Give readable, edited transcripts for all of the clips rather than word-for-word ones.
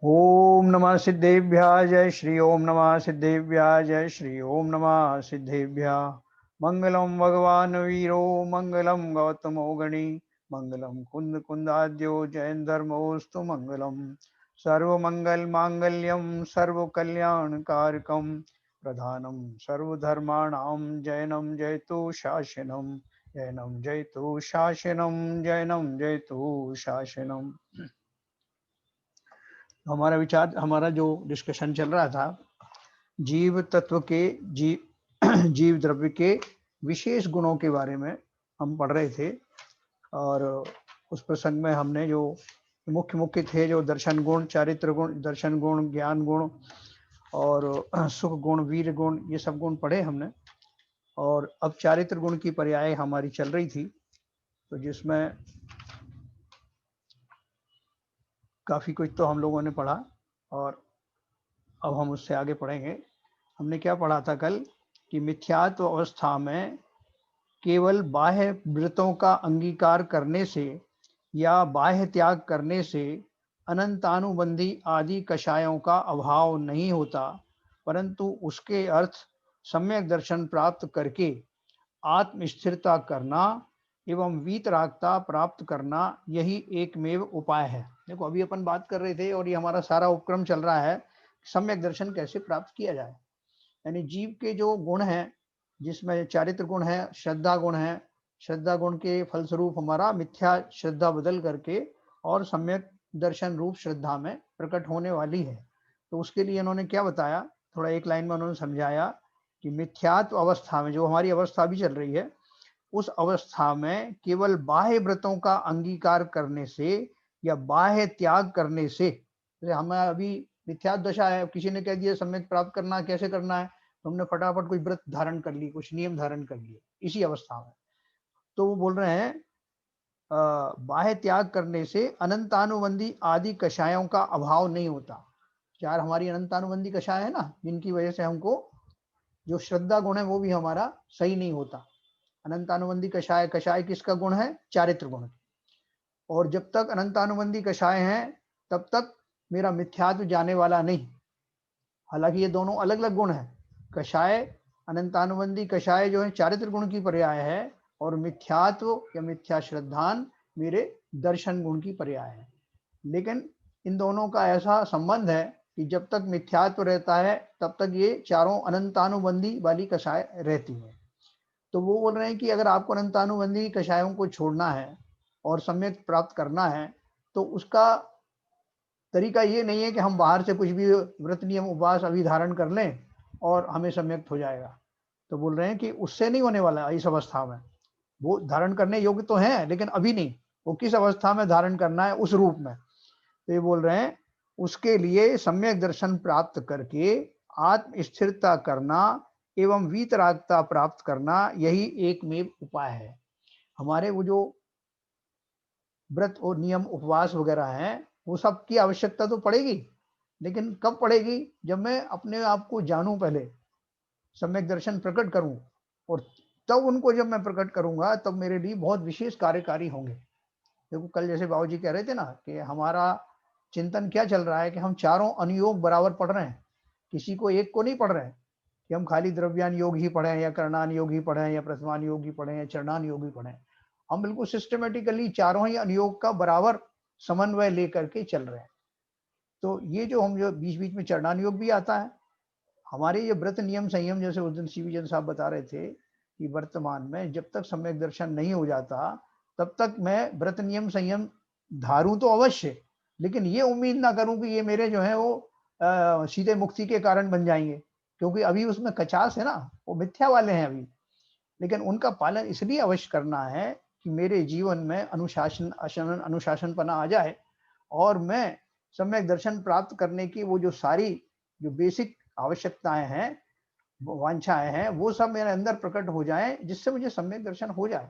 ओम नमः सिद्धेभ्याय जय श्री ओम नमः सिद्धेभ्याय जय श्री ओम नमः सिद्धेभ्याय। मंगलम भगवान वीरो मंगलम गौतमो गणी मंगलम कुंद कुंदाद्यो जैन धर्मोस्तु मंगलम सर्वमंगल मांगल्यम सर्व कल्याण कारकम प्रधानम सर्वधर्माणां जैनम जयतु शासनम जैनम जयतु शासनम जैनम जयतु शासनम। हमारा जो डिस्कशन चल रहा था जीव तत्व के जीव द्रव्य के विशेष गुणों के बारे में हम पढ़ रहे थे। और उस प्रसंग में हमने जो मुख्य मुख्य थे, जो दर्शन गुण, चारित्र गुण, दर्शन गुण, ज्ञान गुण और सुख गुण, वीर गुण, ये सब गुण पढ़े हमने। और अब चारित्र गुण की पर्याय हमारी चल रही थी, तो जिसमें काफी कुछ तो हम लोगों ने पढ़ा और अब हम उससे आगे पढ़ेंगे। हमने क्या पढ़ा था कल कि मिथ्यात्व अवस्था में केवल बाह्य वृत्तों का अंगीकार करने से या बाह्य त्याग करने से अनंतानुबंधी आदि कषायों का अभाव नहीं होता, परंतु उसके अर्थ सम्यक दर्शन प्राप्त करके आत्म स्थिरता करना एवं वीतरागता प्राप्त करना, यही एकमेव उपाय है। देखो, अभी अपन बात कर रहे थे और ये हमारा सारा उपक्रम चल रहा है, सम्यक दर्शन कैसे प्राप्त किया जाए। यानी जीव के जो गुण हैं, जिसमें चारित्र गुण है, श्रद्धा गुण है, श्रद्धा गुण के फलस्वरूप हमारा मिथ्या श्रद्धा बदल करके और सम्यक दर्शन रूप श्रद्धा में प्रकट होने वाली है। तो उसके लिए इन्होंने क्या बताया, थोड़ा एक लाइन में उन्होंने समझाया कि मिथ्यात्व अवस्था में, जो हमारी अवस्था भी चल रही है, उस अवस्था में केवल बाह्य व्रतों का अंगीकार करने से या बाह्य त्याग करने से, जैसे हमें अभी मिथ्या दशा है, किसी ने कह दिया सम्यक प्राप्त करना कैसे करना है, तो हमने फटाफट कोई व्रत धारण कर ली, कुछ नियम धारण कर लिए इसी अवस्था में। तो वो बोल रहे हैं बाह्य त्याग करने से अनंतानुबंधी आदि कषायों का अभाव नहीं होता। चार हमारी अनंतानुबंधी कषाय है ना, जिनकी वजह से हमको जो श्रद्धा गुण है वो भी हमारा सही नहीं होता। अनंतानुबंधी कषाय, कषाय किसका गुण है? चारित्र गुण। और जब तक अनंतानुबंधी कषाय हैं तब तक मेरा मिथ्यात्व जाने वाला नहीं। हालांकि ये दोनों अलग अलग गुण हैं। कषाय, अनंतानुबंधी कषाय जो है चारित्र गुण की पर्याय है, और मिथ्यात्व या मिथ्या श्रद्धान मेरे दर्शन गुण की पर्याय है। लेकिन इन दोनों का ऐसा संबंध है कि जब तक मिथ्यात्व रहता है तब तक ये चारों अनंतानुबंधी वाली कषाय रहती है। तो वो बोल रहे हैं कि अगर आपको अनंतानुबंधी कषायों को छोड़ना है और सम्यक प्राप्त करना है, तो उसका तरीका ये नहीं है कि हम बाहर से कुछ भी व्रत नियम उपवास अभी धारण कर लें और हमें सम्यक हो जाएगा। तो बोल रहे हैं कि उससे नहीं होने वाला इस अवस्था में। वो धारण करने योग्य तो है लेकिन अभी नहीं। वो किस अवस्था में धारण करना है, उस रूप में। तो ये बोल रहे हैं उसके लिए सम्यक दर्शन प्राप्त करके आत्म स्थिरता करना एवं वीतरागता प्राप्त करना, यही एकमेव उपाय है। हमारे वो जो व्रत और नियम उपवास वगैरह हैं, वो सब की आवश्यकता तो पड़ेगी, लेकिन कब पड़ेगी? जब मैं अपने आप को जानूं, पहले सम्यक दर्शन प्रकट करूं, और तब उनको जब मैं प्रकट करूंगा तब मेरे लिए बहुत विशेष कार्यकारी होंगे। देखो, कल जैसे बाबूजी कह रहे थे ना कि हमारा चिंतन क्या चल रहा है कि हम चारों अनुयोग बराबर पढ़ रहे हैं, किसी को एक को नहीं पढ़ रहे हैं कि हम खाली द्रव्यान योग ही पढ़े या करणान योग ही पढ़े या प्रथमान योग ही पढ़े या चरणान योग ही पढ़े। हम बिल्कुल सिस्टमेटिकली चारों ही अनुयोग का बराबर समन्वय लेकर के चल रहे हैं। तो ये जो हम जो बीच बीच में चरणान योग भी आता है, हमारे ये व्रत नियम संयम, जैसे उस दिन सीवी जन साहब बता रहे थे कि वर्तमान में जब तक सम्यक दर्शन नहीं हो जाता तब तक मैं व्रत नियम संयम धारूं तो अवश्य, लेकिन ये उम्मीद ना करूं कि ये मेरे जो है वो सीधे मुक्ति के कारण बन जाएंगे, क्योंकि अभी उसमें कचास है ना, वो मिथ्या वाले हैं अभी। लेकिन उनका पालन इसलिए अवश्य करना है कि मेरे जीवन में अनुशासनपना आ जाए और मैं सम्यक दर्शन प्राप्त करने की वो जो सारी जो बेसिक आवश्यकताएं हैं, वांछाएं हैं, वो सब मेरे अंदर प्रकट हो जाए, जिससे मुझे सम्यक दर्शन हो जाए।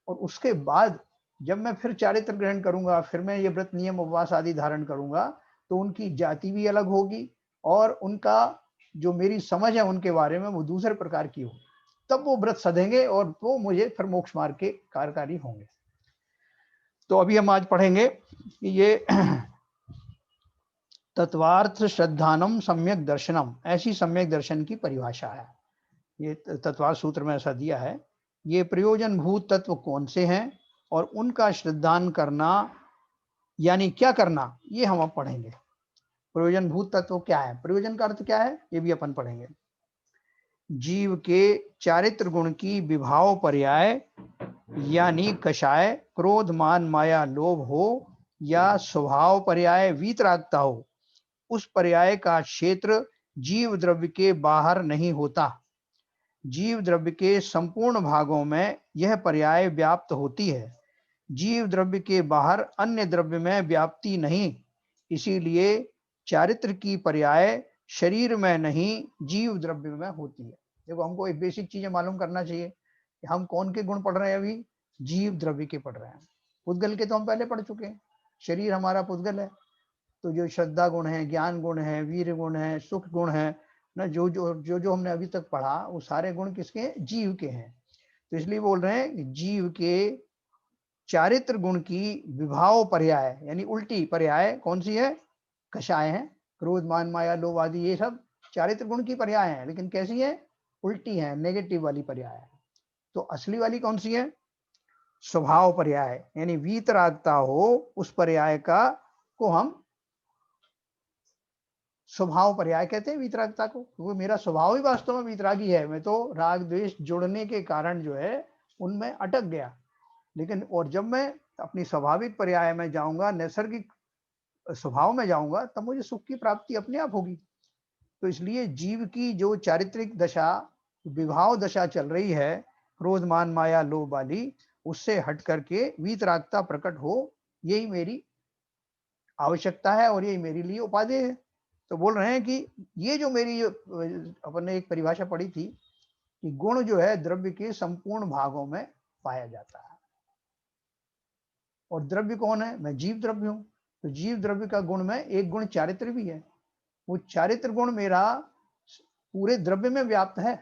और उसके बाद जब मैं फिर चारित्र ग्रहण करूंगा, फिर मैं ये व्रत नियम उपवास आदि धारण करूंगा, तो उनकी जाति भी अलग होगी और उनका जो मेरी समझ है उनके बारे में वो दूसरे प्रकार की होगी। तब वो व्रत सधेंगे और वो मुझे फिर मोक्ष मार्ग के कार्यकारी होंगे। तो अभी हम आज पढ़ेंगे कि ये तत्वार्थ श्रद्धानम सम्यक दर्शनम, ऐसी सम्यक दर्शन की परिभाषा है। ये तत्वार्थ सूत्र में ऐसा दिया है। ये प्रयोजन भूत तत्व कौन से हैं और उनका श्रद्धान करना यानी क्या करना, ये हम अब पढ़ेंगे। प्रयोजन भूत तत्व क्या है, प्रयोजन का अर्थ क्या है, ये भी अपन पढ़ेंगे। जीव के चारित्र गुण की विभाव पर्याय यानी कषाय क्रोध मान माया लोभ हो या स्वभाव पर्याय वीतरागता हो, उस पर्याय का क्षेत्र जीव द्रव्य के बाहर नहीं होता। जीव द्रव्य के संपूर्ण भागों में यह पर्याय व्याप्त होती है। जीव द्रव्य के बाहर अन्य द्रव्य में व्याप्ति नहीं, इसीलिए चारित्र की पर्याय शरीर में नहीं जीव द्रव्य में होती है। देखो, हमको एक बेसिक चीजें मालूम करना चाहिए कि हम कौन के गुण पढ़ रहे हैं, अभी जीव द्रव्य के पढ़ रहे हैं। पुद्गल के तो हम पहले पढ़ चुके हैं, शरीर हमारा पुद्गल है। तो जो श्रद्धा गुण है, ज्ञान गुण है, वीर गुण है, सुख गुण है ना, जो जो जो जो हमने अभी तक पढ़ा, वो सारे गुण किसके, जीव के हैं। तो इसलिए बोल रहे हैं कि जीव के चारित्र गुण की विभाव पर्याय यानी उल्टी पर्याय कौन सी है, कषाय है। क्रोध मान माया लोभ आदि ये सब चारित्र गुण की पर्याय है, लेकिन कैसी है, उल्टी है, नेगेटिव वाली पर्याय है। तो असली वाली कौन सी है, स्वभाव पर्याय, यानी वीतरागता हो उस पर्याय का को हम स्वभाव पर्याय कहते हैं। वीतरागता को, वो मेरा स्वभाव ही वास्तव में वीतरागी है। मैं तो राग द्वेष जुड़ने के कारण जो है उनमें अटक गया, लेकिन और जब मैं अपनी स्वाभाविक पर्याय में जाऊंगा, नैसर्गिक स्वभाव में जाऊंगा, तब मुझे सुख की प्राप्ति अपने आप होगी। तो इसलिए जीव की जो चारित्रिक दशा, विभाव दशा चल रही है, क्रोध मान माया लोभ वाली, उससे हट करके वीतरागता प्रकट हो, यही मेरी आवश्यकता है और यही मेरे लिए उपादेय है। तो बोल रहे हैं कि ये जो मेरी अपन ने एक परिभाषा पढ़ी थी कि गुण जो है द्रव्य के संपूर्ण भागों में पाया जाता है। और द्रव्य कौन है, मैं जीव द्रव्य हूं। तो जीव द्रव्य का गुण में एक गुण चारित्र भी है। वो चारित्र गुण मेरा पूरे द्रव्य में व्याप्त है,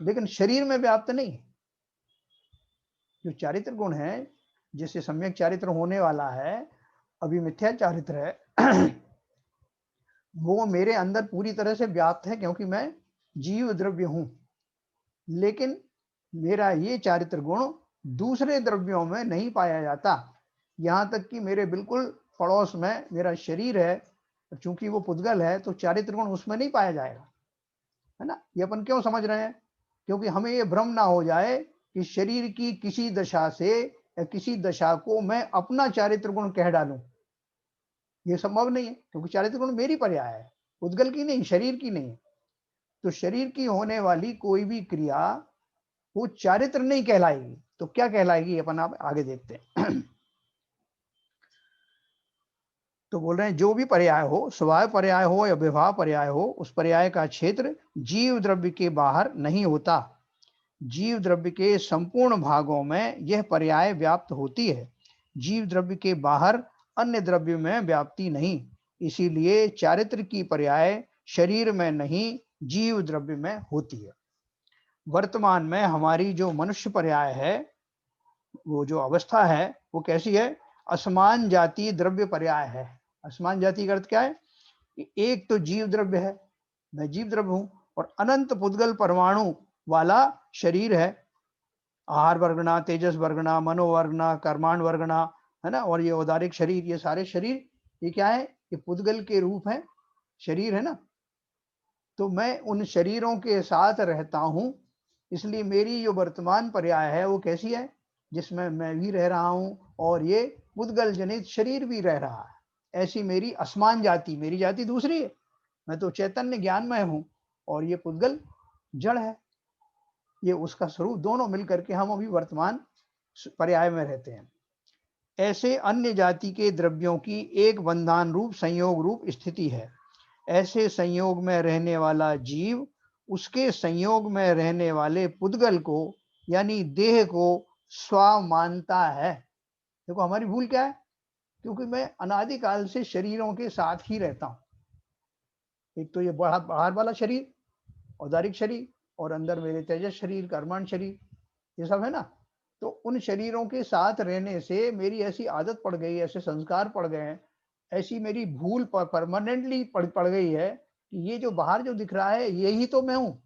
लेकिन शरीर में व्याप्त नहीं। जो चारित्र गुण है, जिससे सम्यक चारित्र होने वाला है, अभी मिथ्या चारित्र है, वो मेरे अंदर पूरी तरह से व्याप्त है, क्योंकि मैं जीव द्रव्य हूं। लेकिन मेरा ये चारित्र गुण दूसरे द्रव्यों में नहीं पाया जाता। यहां तक कि मेरे बिल्कुल पड़ोस में मेरा शरीर है, चूंकि वो पुद्गल है, तो चारित्र गुण उसमें नहीं पाया जाएगा, है ना। ये अपन क्यों समझ रहे हैं, क्योंकि हमें ये भ्रम ना हो जाए कि शरीर की किसी दशा से या किसी दशा को मैं अपना चारित्र गुण कह डालूं। ये संभव नहीं है, क्योंकि चारित्र गुण मेरी पर्याय है, पुद्गल की नहीं, शरीर की नहीं। तो शरीर की होने वाली कोई भी क्रिया वो चारित्र नहीं कहलाएगी, तो क्या कहलाएगी, अपन आप आगे देखते हैं। तो बोल रहे हैं जो भी पर्याय हो, स्वभाव पर्याय हो या विभाव पर्याय हो, उस पर्याय का क्षेत्र जीव द्रव्य के बाहर नहीं होता। जीव द्रव्य के संपूर्ण भागों में यह पर्याय व्याप्त होती है। जीव द्रव्य के बाहर अन्य द्रव्य में व्याप्ति नहीं, इसीलिए चारित्र की पर्याय शरीर में नहीं जीव द्रव्य में होती है। वर्तमान में हमारी जो मनुष्य पर्याय है, वो जो अवस्था है, वो कैसी है, असमान जाति द्रव्य पर्याय है। असमान जाति का अर्थ क्या है कि एक तो जीव द्रव्य है, मैं जीव द्रव्य हूं, और अनंत पुद्गल परमाणु वाला शरीर है। आहार वर्गना, तेजस वर्गना, मनोवर्गना, कर्माण वर्गना, है ना, और ये औदारिक शरीर, ये सारे शरीर ये क्या है, ये पुद्गल के रूप है, शरीर है ना। तो मैं उन शरीरों के साथ रहता हूं, इसलिए मेरी जो वर्तमान पर्याय है वो कैसी है, जिसमें मैं भी रह रहा हूं और ये पुद्गल जनित शरीर भी रह रहा है। ऐसी मेरी असमान जाति, मेरी जाति दूसरी है। मैं तो चैतन्य ज्ञानमय हूं और ये पुद्गल जड़ है। ये उसका स्वरूप, दोनों मिलकर के हम अभी वर्तमान पर्याय में रहते हैं। ऐसे अन्य जाति के द्रव्यों की एक बंधान रूप संयोग रूप स्थिति है। ऐसे संयोग में रहने वाला जीव उसके संयोग में रहने वाले पुद्गल को यानी देह को स्व मानता है। देखो हमारी भूल क्या है, क्योंकि मैं अनादिकाल से शरीरों के साथ ही रहता हूं। एक तो ये बाहर वाला शरीर, औदारिक शरीर, और अंदर मेरे तेजस शरीर, कर्मण शरीर, ये सब है ना। तो उन शरीरों के साथ रहने से मेरी ऐसी आदत पड़ गई, ऐसे संस्कार पड़ गए हैं, ऐसी मेरी भूल परमानेंटली पड़ गई है कि ये जो बाहर जो दिख रहा है यही तो मैं हूँ।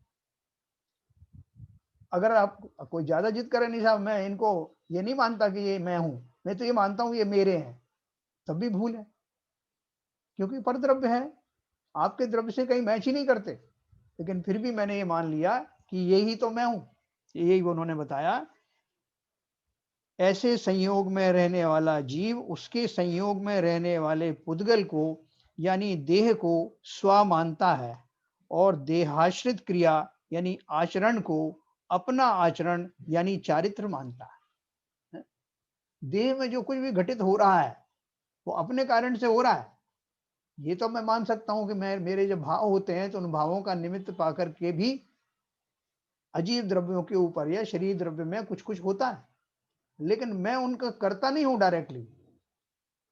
अगर आप कोई ज्यादा जिद करे, नहीं साहब मैं इनको ये नहीं मानता कि ये मैं हूँ, मैं तो ये मानता हूँ ये मेरे हैं, तब भी भूल है, क्योंकि परद्रव्य है, आपके द्रव्य से कहीं मैच ही नहीं करते। लेकिन फिर भी मैंने ये मान लिया कि यही तो मैं हूँ। यही उन्होंने बताया, ऐसे संयोग में रहने वाला जीव उसके संयोग में रहने वाले पुद्गल को यानी देह को स्व मानता है और देहाश्रित क्रिया यानी आचरण को अपना आचरण यानी चारित्र मानता है। देह में जो कुछ भी घटित हो रहा है वो अपने कारण से हो रहा है। ये तो मैं मान सकता हूं कि मैं, मेरे जो भाव होते हैं तो उन भावों का निमित्त पाकर के भी अजीव द्रव्यों के ऊपर या शरीर द्रव्य में कुछ कुछ होता है, लेकिन मैं उनका करता नहीं हूं डायरेक्टली।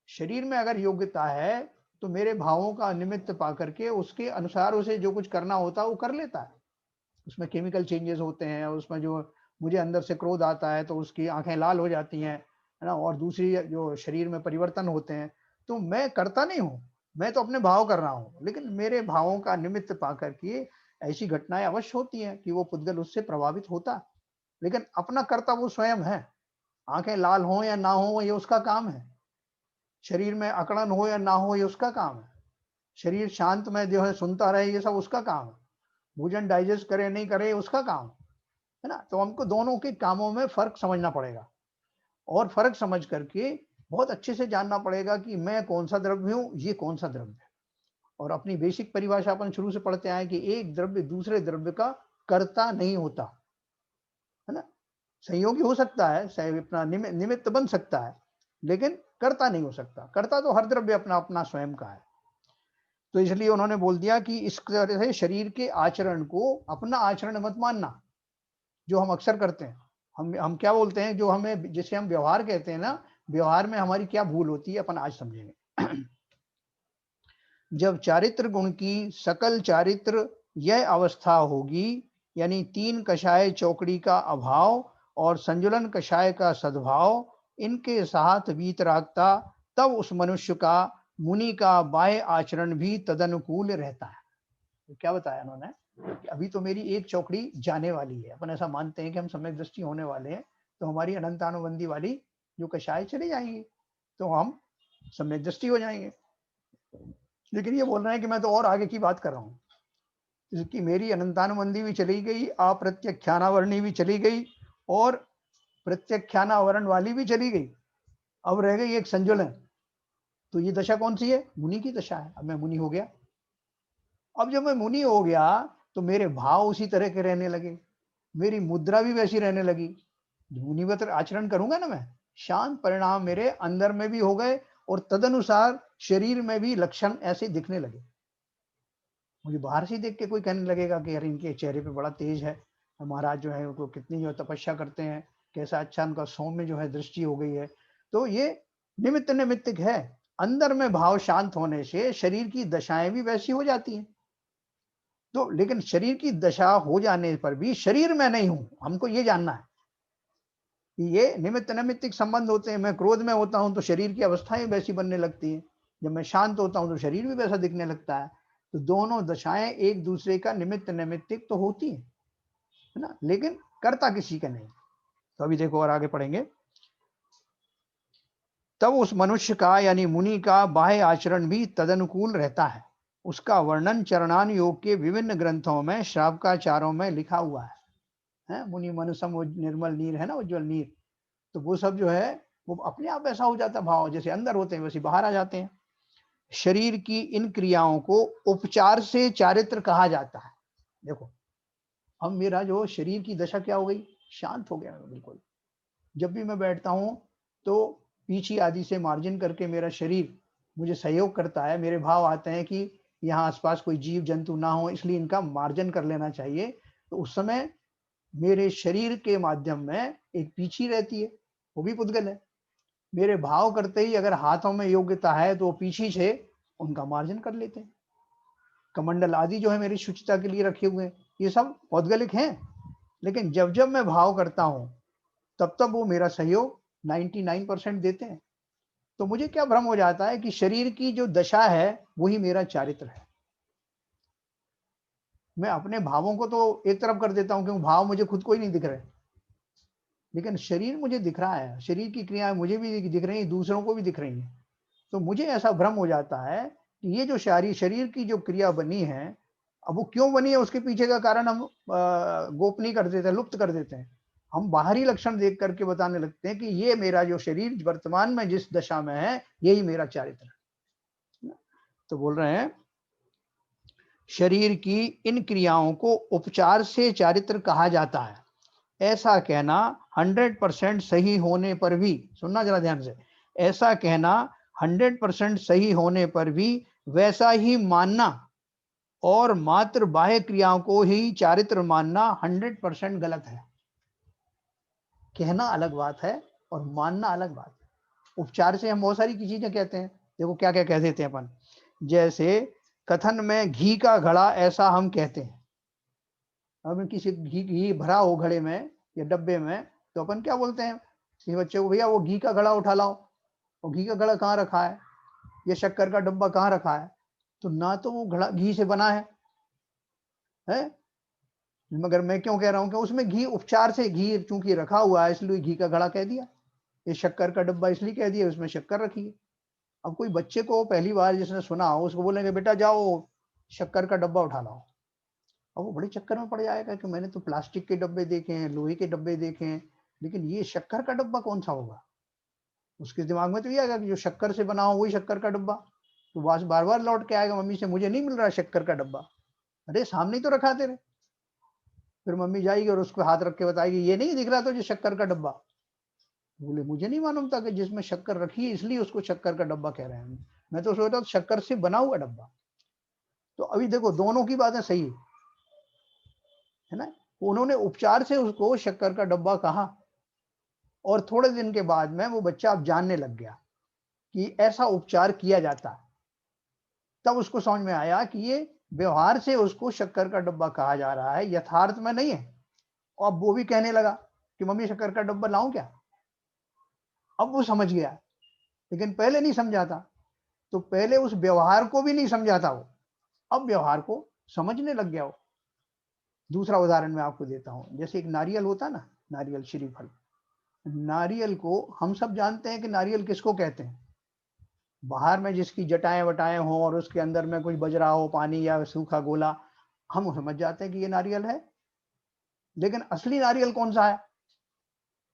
शरीर में अगर योग्यता है तो मेरे भावों का निमित्त पाकर के उसके अनुसार उसे जो कुछ करना होता है वो कर लेता है। उसमें केमिकल चेंजेस होते हैं, उसमें जो मुझे अंदर से क्रोध आता है तो उसकी आंखें लाल हो जाती हैं, है ना, और दूसरी जो शरीर में परिवर्तन होते हैं, तो मैं करता नहीं हूँ, मैं तो अपने भाव कर रहा हूँ, लेकिन मेरे भावों का निमित्त पाकर के ऐसी घटनाएं अवश्य होती हैं कि वो पुद्गल उससे प्रभावित होता है, लेकिन अपना कर्ता वो स्वयं है। आंखें लाल हो या ना हो ये उसका काम है, शरीर में अकड़न हो या ना हो ये उसका काम है, शरीर शांत में जो है सुनता रहे ये सब उसका काम है, भोजन डाइजेस्ट करे नहीं करे उसका काम है ना। तो हमको दोनों के कामों में फर्क समझना पड़ेगा और फर्क समझ करके बहुत अच्छे से जानना पड़ेगा कि मैं कौन सा द्रव्य हूँ, ये कौन सा द्रव्य है। और अपनी बेसिक परिभाषा अपन शुरू से पढ़ते आए कि एक द्रव्य दूसरे द्रव्य का कर्ता नहीं होता, है ना। संयोगी हो सकता है, अपना निमित्त बन सकता है, लेकिन कर्ता नहीं हो सकता। कर्ता तो हर द्रव्य अपना अपना स्वयं का है। तो इसलिए उन्होंने बोल दिया कि इस तरह से शरीर के आचरण को अपना आचरण मत मानना, जो हम अक्सर करते हैं। हम क्या बोलते हैं, जो हमें, जिसे हम व्यवहार कहते हैं ना, व्यवहार में हमारी क्या भूल होती है अपन आज समझेंगे। जब चारित्र गुण की सकल चारित्र यह अवस्था होगी, यानी तीन कषाय चौकड़ी का अभाव और संजुलन कषाय का सद्भाव, इनके साथ वीतरागता, तब उस मनुष्य का, मुनि का बाह्य आचरण भी तदनुकूल रहता है। तो क्या बताया उन्होंने कि अभी तो मेरी एक चौकड़ी जाने वाली है, अपन ऐसा मानते हैं कि हम सम्यक दृष्टि होने वाले हैं, तो हमारी अनंतानुबंधी वाली जो कषाय चली जाएंगी, तो हम सम्यक दृष्टि हो जाएंगे। लेकिन ये बोल रहे हैं कि मैं तो और आगे की बात कर रहा हूँ, इसकी मेरी अनंतानुबंधी भी चली गई, अप्रत्यख्यानावरणी भी चली गई और प्रत्यख्यानावरण वाली भी चली गई, अब रह गई एक संजुलन। तो ये दशा कौन सी है? मुनि की दशा है। अब मैं मुनि हो गया, अब जब मैं मुनि हो गया तो मेरे भाव उसी तरह के रहने लगे, मेरी मुद्रा भी वैसी रहने लगी, मुनिवत आचरण करूंगा ना मैं, शांत परिणाम मेरे अंदर में भी हो गए और तदनुसार शरीर में भी लक्षण ऐसे दिखने लगे। मुझे बाहर से देख के कोई कहने लगेगा कि यार इनके चेहरे पे बड़ा तेज है, महाराज जो है उनको कितनी जो तपस्या करते हैं, कैसा अच्छा उनका सौम्य जो है दृष्टि हो गई है। तो ये निमित्त निमित्तिक है, अंदर में भाव शांत होने से शरीर की दशाएं भी वैसी हो जाती हैं। तो लेकिन शरीर की दशा हो जाने पर भी शरीर में नहीं हूं, हमको ये जानना है कि ये निमित्त नैमित्तिक संबंध होते हैं। मैं क्रोध में होता हूं तो शरीर की अवस्थाएं वैसी बनने लगती हैं, जब मैं शांत होता हूं तो शरीर भी वैसा दिखने लगता है। तो दोनों दशाएं एक दूसरे का निमित्त नैमित्तिक तो होती है ना, लेकिन करता किसी का नहीं। तो अभी देखो और आगे पढ़ेंगे। तब उस मनुष्य का यानी मुनि का बाह्य आचरण भी तदनुकूल रहता है। उसका वर्णन चरणान योग के विभिन्न ग्रंथों में श्रावकाचारों में लिखा हुआ है। मुनि मनसम निर्मल नीर है ना, उज्जवल नीर, तो वो सब जो है वो अपने आप ऐसा हो जाता है, भाव जैसे अंदर होते हैं वैसे बाहर आ जाते हैं। शरीर की इन क्रियाओं को उपचार से चारित्र कहा जाता है। देखो अब मेरा जो शरीर की दशा क्या हो गई, शांत हो गया बिल्कुल। जब भी मैं बैठता हूं तो पीछे आदि से मार्जिन करके मेरा शरीर मुझे सहयोग करता है। मेरे भाव आते हैं कि यहाँ आसपास कोई जीव जंतु ना हो, इसलिए इनका मार्जन कर लेना चाहिए। तो उस समय मेरे शरीर के माध्यम में एक पीछी रहती है, वो भी पुद्गल है। मेरे भाव करते ही अगर हाथों में योग्यता है तो वो पीछी से उनका मार्जन कर लेते हैं। कमंडल आदि जो है मेरी शुचिता के लिए रखे हुए हैं, ये सब पौद्गलिक हैं। लेकिन जब जब मैं भाव करता हूं तब तब वो मेरा सहयोग 99% देते हैं। तो मुझे क्या भ्रम हो जाता है कि शरीर की जो दशा है वही मेरा चारित्र है। मैं अपने भावों को तो एक तरफ कर देता हूँ क्योंकि भाव मुझे खुद को ही नहीं दिख रहे, लेकिन शरीर मुझे दिख रहा है, शरीर की क्रियाएं मुझे भी दिख रही हैं, दूसरों को भी दिख रही हैं। तो मुझे ऐसा भ्रम हो जाता है कि ये जो शरीर की जो क्रिया बनी है, अब वो क्यों बनी है उसके पीछे का कारण हम गोपनीय कर देते हैं, लुप्त कर देते हैं। हम बाहरी लक्षण देख करके बताने लगते हैं कि ये मेरा जो शरीर वर्तमान में जिस दशा में है, यही मेरा चारित्र है। तो बोल रहे हैं शरीर की इन क्रियाओं को उपचार से चारित्र कहा जाता है। ऐसा कहना 100% सही होने पर भी, सुनना जरा ध्यान से, ऐसा कहना 100% सही होने पर भी वैसा ही मानना और मात्र बाह्य क्रियाओं को ही चारित्र मानना 100% गलत है। कहना अलग बात है और मानना अलग बात है। उपचार से हम बहुत सारी चीजें कहते हैं, देखो क्या क्या कह देते हैं अपन। जैसे कथन में घी का घड़ा ऐसा हम कहते हैं। अब किसी घी भरा हो घड़े में या डब्बे में, तो अपन क्या बोलते हैं कि बच्चे को, भैया वो घी का घड़ा उठा लाओ। और घी का घड़ा कहाँ रखा है, ये शक्कर का डब्बा कहाँ रखा है? तो ना तो वो घड़ा घी से बना है? मगर मैं क्यों कह रहा हूँ कि उसमें घी, उपचार से घी चूंकि रखा हुआ है इसलिए घी का घड़ा कह दिया। ये शक्कर का डब्बा इसलिए कह दिया उसमें शक्कर रखी है। अब कोई बच्चे को पहली बार जिसने सुना हो उसको बोलेंगे बेटा जाओ शक्कर का डब्बा उठा लाओ, अब वो बड़े चक्कर में पड़ जाएगा कि मैंने तो प्लास्टिक के डब्बे देखे हैं, लोहे के डब्बे देखे हैं, लेकिन ये शक्कर का डब्बा कौन सा होगा? उसके दिमाग में तो ये आएगा कि जो शक्कर से बना हो वही शक्कर का डब्बा। तो बस बार बार लौट के आएगा मम्मी से, मुझे नहीं मिल रहा शक्कर का डब्बा। अरे सामने ही तो रखा तेरे। फिर मम्मी जाएगी और उसको हाथ रख के बताएगी ये नहीं दिख रहा तुझे शक्कर का डब्बा? बोले मुझे नहीं मालूम था कि जिसमें शक्कर रखी है इसलिए उसको शक्कर का डब्बा कह रहे हैं। मैं तो सोचता था शक्कर से बना हुआ डब्बा। तो अभी देखो दोनों की बातें सही है ना। उन्होंने उपचार से उसको शक्कर का डब्बा कहा और थोड़े दिन के बाद में वो बच्चा अब जानने लग गया कि ऐसा उपचार किया जाता है। तब उसको समझ में आया कि ये व्यवहार से उसको शक्कर का डब्बा कहा जा रहा है, यथार्थ में नहीं है। और अब वो भी कहने लगा कि मम्मी शक्कर का डब्बा लाऊं क्या? अब वो समझ गया, लेकिन पहले नहीं समझा था। तो पहले उस व्यवहार को भी नहीं समझा था वो, अब व्यवहार को समझने लग गया वो। दूसरा उदाहरण मैं आपको देता हूं, जैसे एक नारियल होता ना, नारियल श्रीफल। नारियल को हम सब जानते हैं कि नारियल किसको कहते हैं? बाहर में जिसकी जटाएं वटाएं हो और उसके अंदर में कुछ बज रहा हो पानी या सूखा गोला, हम समझ जाते हैं कि ये नारियल है। लेकिन असली नारियल कौन सा है?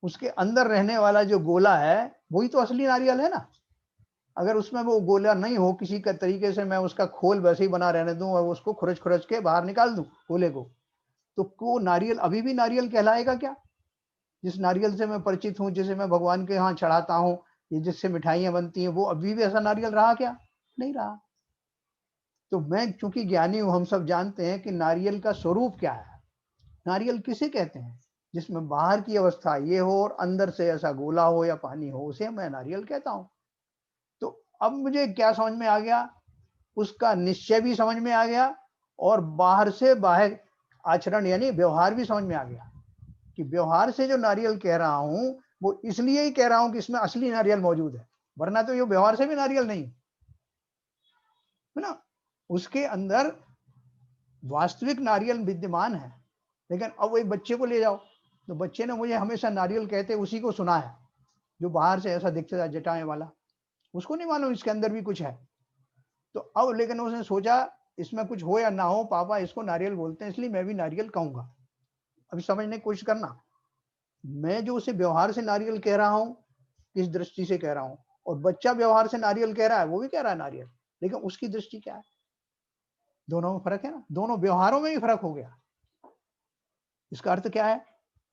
उसके अंदर रहने वाला जो गोला है वही तो असली नारियल है ना। अगर उसमें वो गोला नहीं हो, किसी का तरीके से मैं उसका खोल वैसे ही बना रहने दूं और उसको खुरच खुरच के बाहर निकाल दूं गोले को, तो वो नारियल अभी भी नारियल कहलाएगा क्या? जिस नारियल से मैं परिचित हूँ, जिसे मैं भगवान के यहाँ चढ़ाता हूँ, ये जिससे मिठाइयां बनती हैं, वो अभी भी ऐसा नारियल रहा क्या? नहीं रहा। तो मैं चूंकि ज्ञानी हूं, हम सब जानते हैं कि नारियल का स्वरूप क्या है। नारियल किसे कहते हैं? जिसमें बाहर की अवस्था ये हो और अंदर से ऐसा गोला हो या पानी हो, उसे मैं नारियल कहता हूं। तो अब मुझे क्या समझ में आ गया, उसका निश्चय भी समझ में आ गया और बाहर से बाहर आचरण यानी व्यवहार भी समझ में आ गया कि व्यवहार से जो नारियल कह रहा हूं वो इसलिए ही कह रहा हूं कि इसमें असली नारियल मौजूद है, वरना तो ये व्यवहार से भी नारियल नहीं है ना। उसके अंदर वास्तविक नारियल विद्यमान है। लेकिन अब वो एक बच्चे को ले जाओ, तो बच्चे ने मुझे हमेशा नारियल कहते उसी को सुना है जो बाहर से ऐसा दिखता था जटाएं वाला, उसको नहीं मालूम इसके अंदर भी कुछ है। तो अब लेकिन उसने सोचा इसमें कुछ हो या ना हो, पापा इसको नारियल बोलते हैं इसलिए मैं भी नारियल कहूंगा। अभी समझने की कोशिश करना, मैं जो उसे व्यवहार से नारियल कह रहा हूं, किस दृष्टि से कह रहा हूं, और बच्चा व्यवहार से नारियल कह रहा है, वो भी कह रहा है नारियल, लेकिन उसकी दृष्टि क्या है? दोनों में फर्क है ना, दोनों व्यवहारों में भी फर्क हो गया। इसका अर्थ क्या है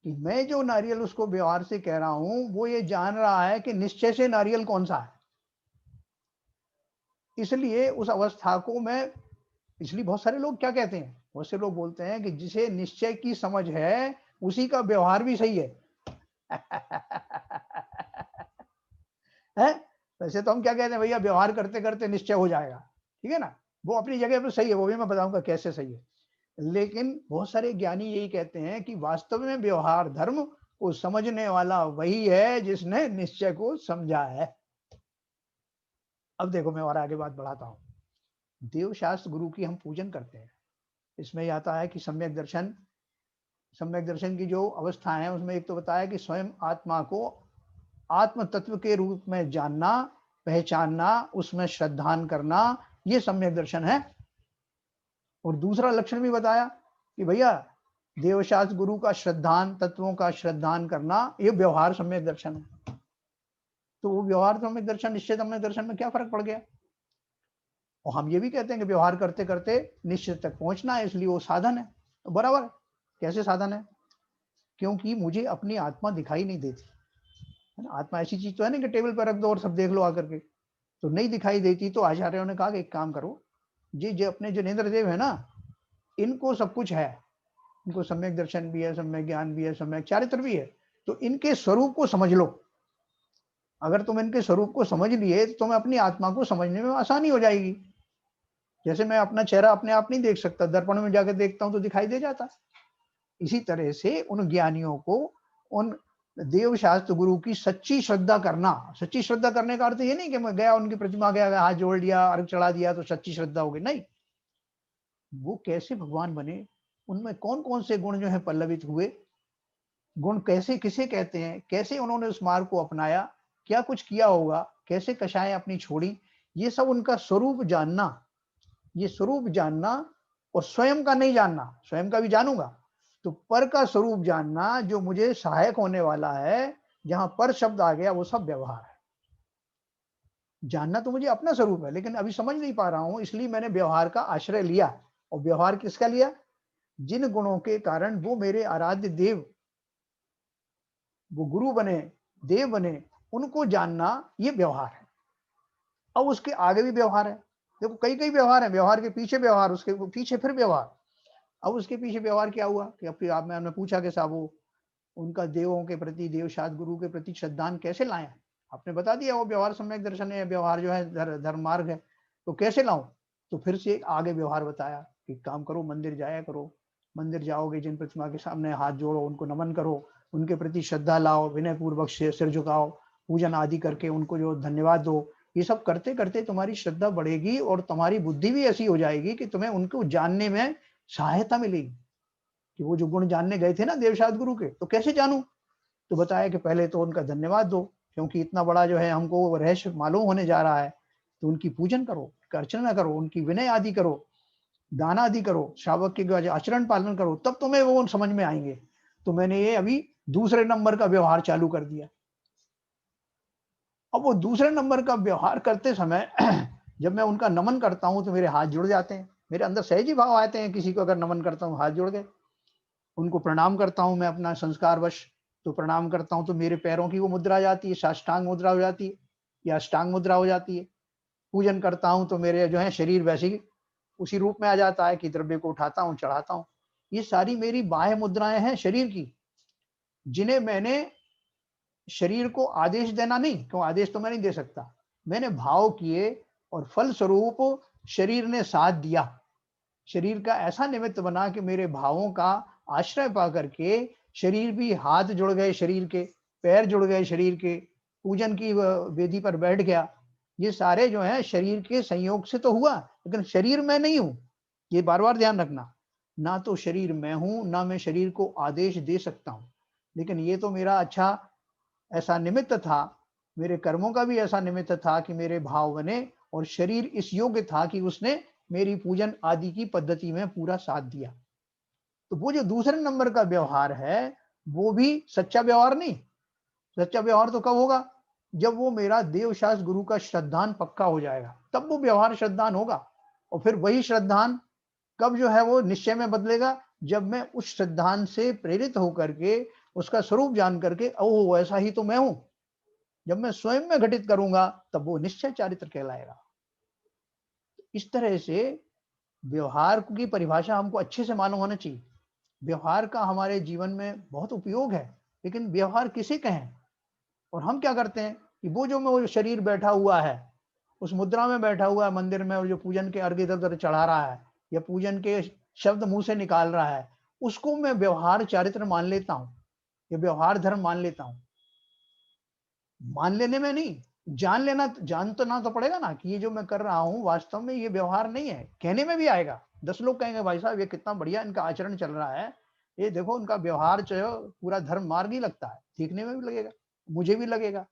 कि मैं जो नारियल उसको व्यवहार से कह रहा हूं, वो ये जान रहा है कि निश्चय से नारियल कौन सा है। इसलिए उस अवस्था को मैं, इसलिए बहुत सारे लोग क्या कहते हैं, बहुत से लोग बोलते हैं कि जिसे निश्चय की समझ है उसी का व्यवहार भी सही है। है? वैसे तो हम क्या कहते हैं, भैया व्यवहार करते करते निश्चय हो जाएगा, ठीक है ना। वो अपनी जगह पर सही है, वो भी मैं बताऊंगा कैसे सही है। लेकिन बहुत सारे ज्ञानी यही कहते हैं कि वास्तव में व्यवहार धर्म को समझने वाला वही है जिसने निश्चय को समझा है। अब देखो मैं और आगे बात बढ़ाता हूँ। देव शास्त्र गुरु की हम पूजन करते हैं। इसमें ये आता है कि सम्यक दर्शन की जो अवस्था है उसमें एक तो बताया कि स्वयं आत्मा को आत्म तत्व के रूप में जानना, पहचानना, उसमें श्रद्धान करना, ये सम्यक दर्शन है। और दूसरा लक्षण भी बताया कि भैया देवशास्त्र गुरु का श्रद्धान, तत्वों का श्रद्धान करना, ये व्यवहार सम्यक दर्शन है। तो वो व्यवहार सम्यक दर्शन, निश्चित सम्यक दर्शन में क्या फर्क पड़ गया? और हम ये भी कहते हैं कि व्यवहार करते करते निश्चित तक पहुंचना है, इसलिए वो साधन है। तो बराबर है। कैसे साधन है? क्योंकि मुझे अपनी आत्मा दिखाई नहीं देती है ना। आत्मा ऐसी चीज तो है ना कि टेबल पर रख दो और सब देख लो आकर के, तो नहीं दिखाई देती। तो आचार्यों ने कहा कि एक काम करो, जी अपने जो नेन्द्र देव है ना, इनको सब कुछ है, इनको सम्यक दर्शन भी है, सम्यक ज्ञान भी है, सम्यक चारित्र भी है। तो इनके स्वरूप को समझ लो। अगर तुम इनके स्वरूप को समझ लिए तो तुम्हें अपनी आत्मा को समझने में आसानी हो जाएगी। जैसे मैं अपना चेहरा अपने आप नहीं देख सकता, दर्पण में जाकर देखता हूं तो दिखाई दे जाता। इसी तरह से उन ज्ञानियों को, उन देव शास्त्र गुरु की सच्ची श्रद्धा करना। सच्ची श्रद्धा करने का अर्थ ये नहीं कि मैं गया उनकी प्रतिमा गया, हाथ जोड़ लिया, अर्घ चढ़ा दिया तो सच्ची श्रद्धा हो गई, नहीं। वो कैसे भगवान बने, उनमें कौन कौन से गुण जो है पल्लवित हुए, गुण कैसे किसे कहते हैं, कैसे उन्होंने उस मार्ग को अपनाया, क्या कुछ किया होगा, कैसे कषाएं अपनी छोड़ी, ये सब उनका स्वरूप जानना। ये स्वरूप जानना और स्वयं का नहीं जानना, स्वयं का भी जानूंगा, तो पर का स्वरूप जानना जो मुझे सहायक होने वाला है। जहां पर शब्द आ गया वो सब व्यवहार है। जानना तो मुझे अपना स्वरूप है, लेकिन अभी समझ नहीं पा रहा हूं, इसलिए मैंने व्यवहार का आश्रय लिया। और व्यवहार किसका लिया? जिन गुणों के कारण वो मेरे आराध्य देव, वो गुरु बने, देव बने, उनको जानना, ये व्यवहार है। अब उसके आगे भी व्यवहार है। देखो कई कई व्यवहार है, व्यवहार के पीछे व्यवहार, उसके पीछे फिर व्यवहार। अब उसके पीछे व्यवहार क्या हुआ कि अब आप मैंने पूछा कि साहब वो उनका देवों के प्रति, देव शास्त्र गुरु के प्रति श्रद्धान कैसे लाएं? आपने बता दिया वो व्यवहार सम्यक दर्शन है, व्यवहार जो है धर्म मार्ग है। तो कैसे लाऊं? तो फिर से आगे व्यवहार बताया कि काम करो, मंदिर जाया करो। मंदिर जाओगे, जिन प्रतिमा के सामने हाथ जोड़ो, उनको नमन करो, उनके प्रति श्रद्धा लाओ, विनय पूर्वक सिर झुकाओ, पूजन आदि करके उनको जो धन्यवाद दो। ये सब करते करते तुम्हारी श्रद्धा बढ़ेगी और तुम्हारी बुद्धि भी ऐसी हो जाएगी कि तुम्हें उनको जानने में सहायता मिलेगी। कि वो जो गुण जानने गए थे ना देवशास्त्र गुरु के, तो कैसे जानूं? तो बताया कि पहले तो उनका धन्यवाद दो, क्योंकि इतना बड़ा जो है हमको रहस्य मालूम होने जा रहा है। तो उनकी पूजन करो, अर्चना करो, उनकी विनय आदि करो, दान आदि करो, श्रावक के आचरण पालन करो, तब तुम्हें वो समझ में आएंगे। तो मैंने ये अभी दूसरे नंबर का व्यवहार चालू कर दिया। अब वो दूसरे नंबर का व्यवहार करते समय जब मैं उनका नमन करता हूं तो मेरे हाथ जुड़ जाते हैं, मेरे अंदर सहज ही भाव आते हैं। किसी को अगर नमन करता हूं, हाथ जुड़ गए। उनको प्रणाम करता हूं मैं अपना संस्कारवश, तो प्रणाम करता हूं तो मेरे पैरों की वो मुद्रा आ जाती है, साष्टांग मुद्रा हो जाती है या अष्टांग मुद्रा हो जाती है। पूजन करता हूं तो मेरे जो है शरीर वैसे ही उसी रूप में आ जाता है कि द्रव्य को उठाता हूं, चढ़ाता हूं। ये सारी मेरी बाह्य मुद्राएं हैं शरीर की, जिन्हें मैंने शरीर को आदेश देना नहीं, क्यों आदेश तो मैं नहीं दे सकता, मैंने भाव किए और फल स्वरूप शरीर ने साथ दिया। शरीर का ऐसा निमित्त बना कि मेरे भावों का आश्रय पा करके शरीर भी हाथ जुड़ गए, शरीर के पैर जुड़ गए, शरीर के पूजन की वेदी पर बैठ गया। ये सारे जो है शरीर के संयोग से तो हुआ, लेकिन शरीर मैं नहीं हूं। ये बार बार ध्यान रखना, ना तो शरीर मैं हूं, ना मैं शरीर को आदेश दे सकता हूं। लेकिन ये तो मेरा अच्छा ऐसा निमित्त था, मेरे कर्मों का भी ऐसा निमित्त था कि मेरे भाव बने और शरीर इस योग्य था कि उसने मेरी पूजन आदि की पद्धति में पूरा साथ दिया। तो वो जो दूसरे नंबर का व्यवहार है, वो भी सच्चा व्यवहार नहीं। सच्चा व्यवहार तो कब होगा? जब वो मेरा देवशास्त्र गुरु का श्रद्धान पक्का हो जाएगा, तब वो व्यवहार श्रद्धान होगा। और फिर वही श्रद्धान कब जो है वो निश्चय में बदलेगा? जब मैं उस श्रद्धान से प्रेरित होकर के, उसका स्वरूप जान करके, ओह ऐसा ही तो मैं हूं, जब मैं स्वयं में घटित करूंगा, तब वो निश्चय चारित्र कहलाएगा। इस तरह से व्यवहार की परिभाषा हमको अच्छे से मालूम होना चाहिए। व्यवहार का हमारे जीवन में बहुत उपयोग है, लेकिन व्यवहार किसे कहें? और हम क्या करते हैं कि वो शरीर बैठा हुआ है, उस मुद्रा में बैठा हुआ है मंदिर में, और जो पूजन के अर्घ्य इधर उधर चढ़ा रहा है या पूजन के शब्द मुंह से निकाल रहा है, उसको मैं व्यवहार चारित्र मान लेता हूं या व्यवहार धर्म मान लेता हूं। मान लेने में नहीं, जानना तो पड़ेगा ना कि ये जो मैं कर रहा हूँ वास्तव में ये व्यवहार नहीं है। कहने में भी आएगा, 10 लोग कहेंगे भाई साहब ये कितना बढ़िया इनका आचरण चल रहा है, ये देखो उनका व्यवहार जो है पूरा धर्म मार्ग ही लगता है, देखने में भी लगेगा, मुझे भी लगेगा।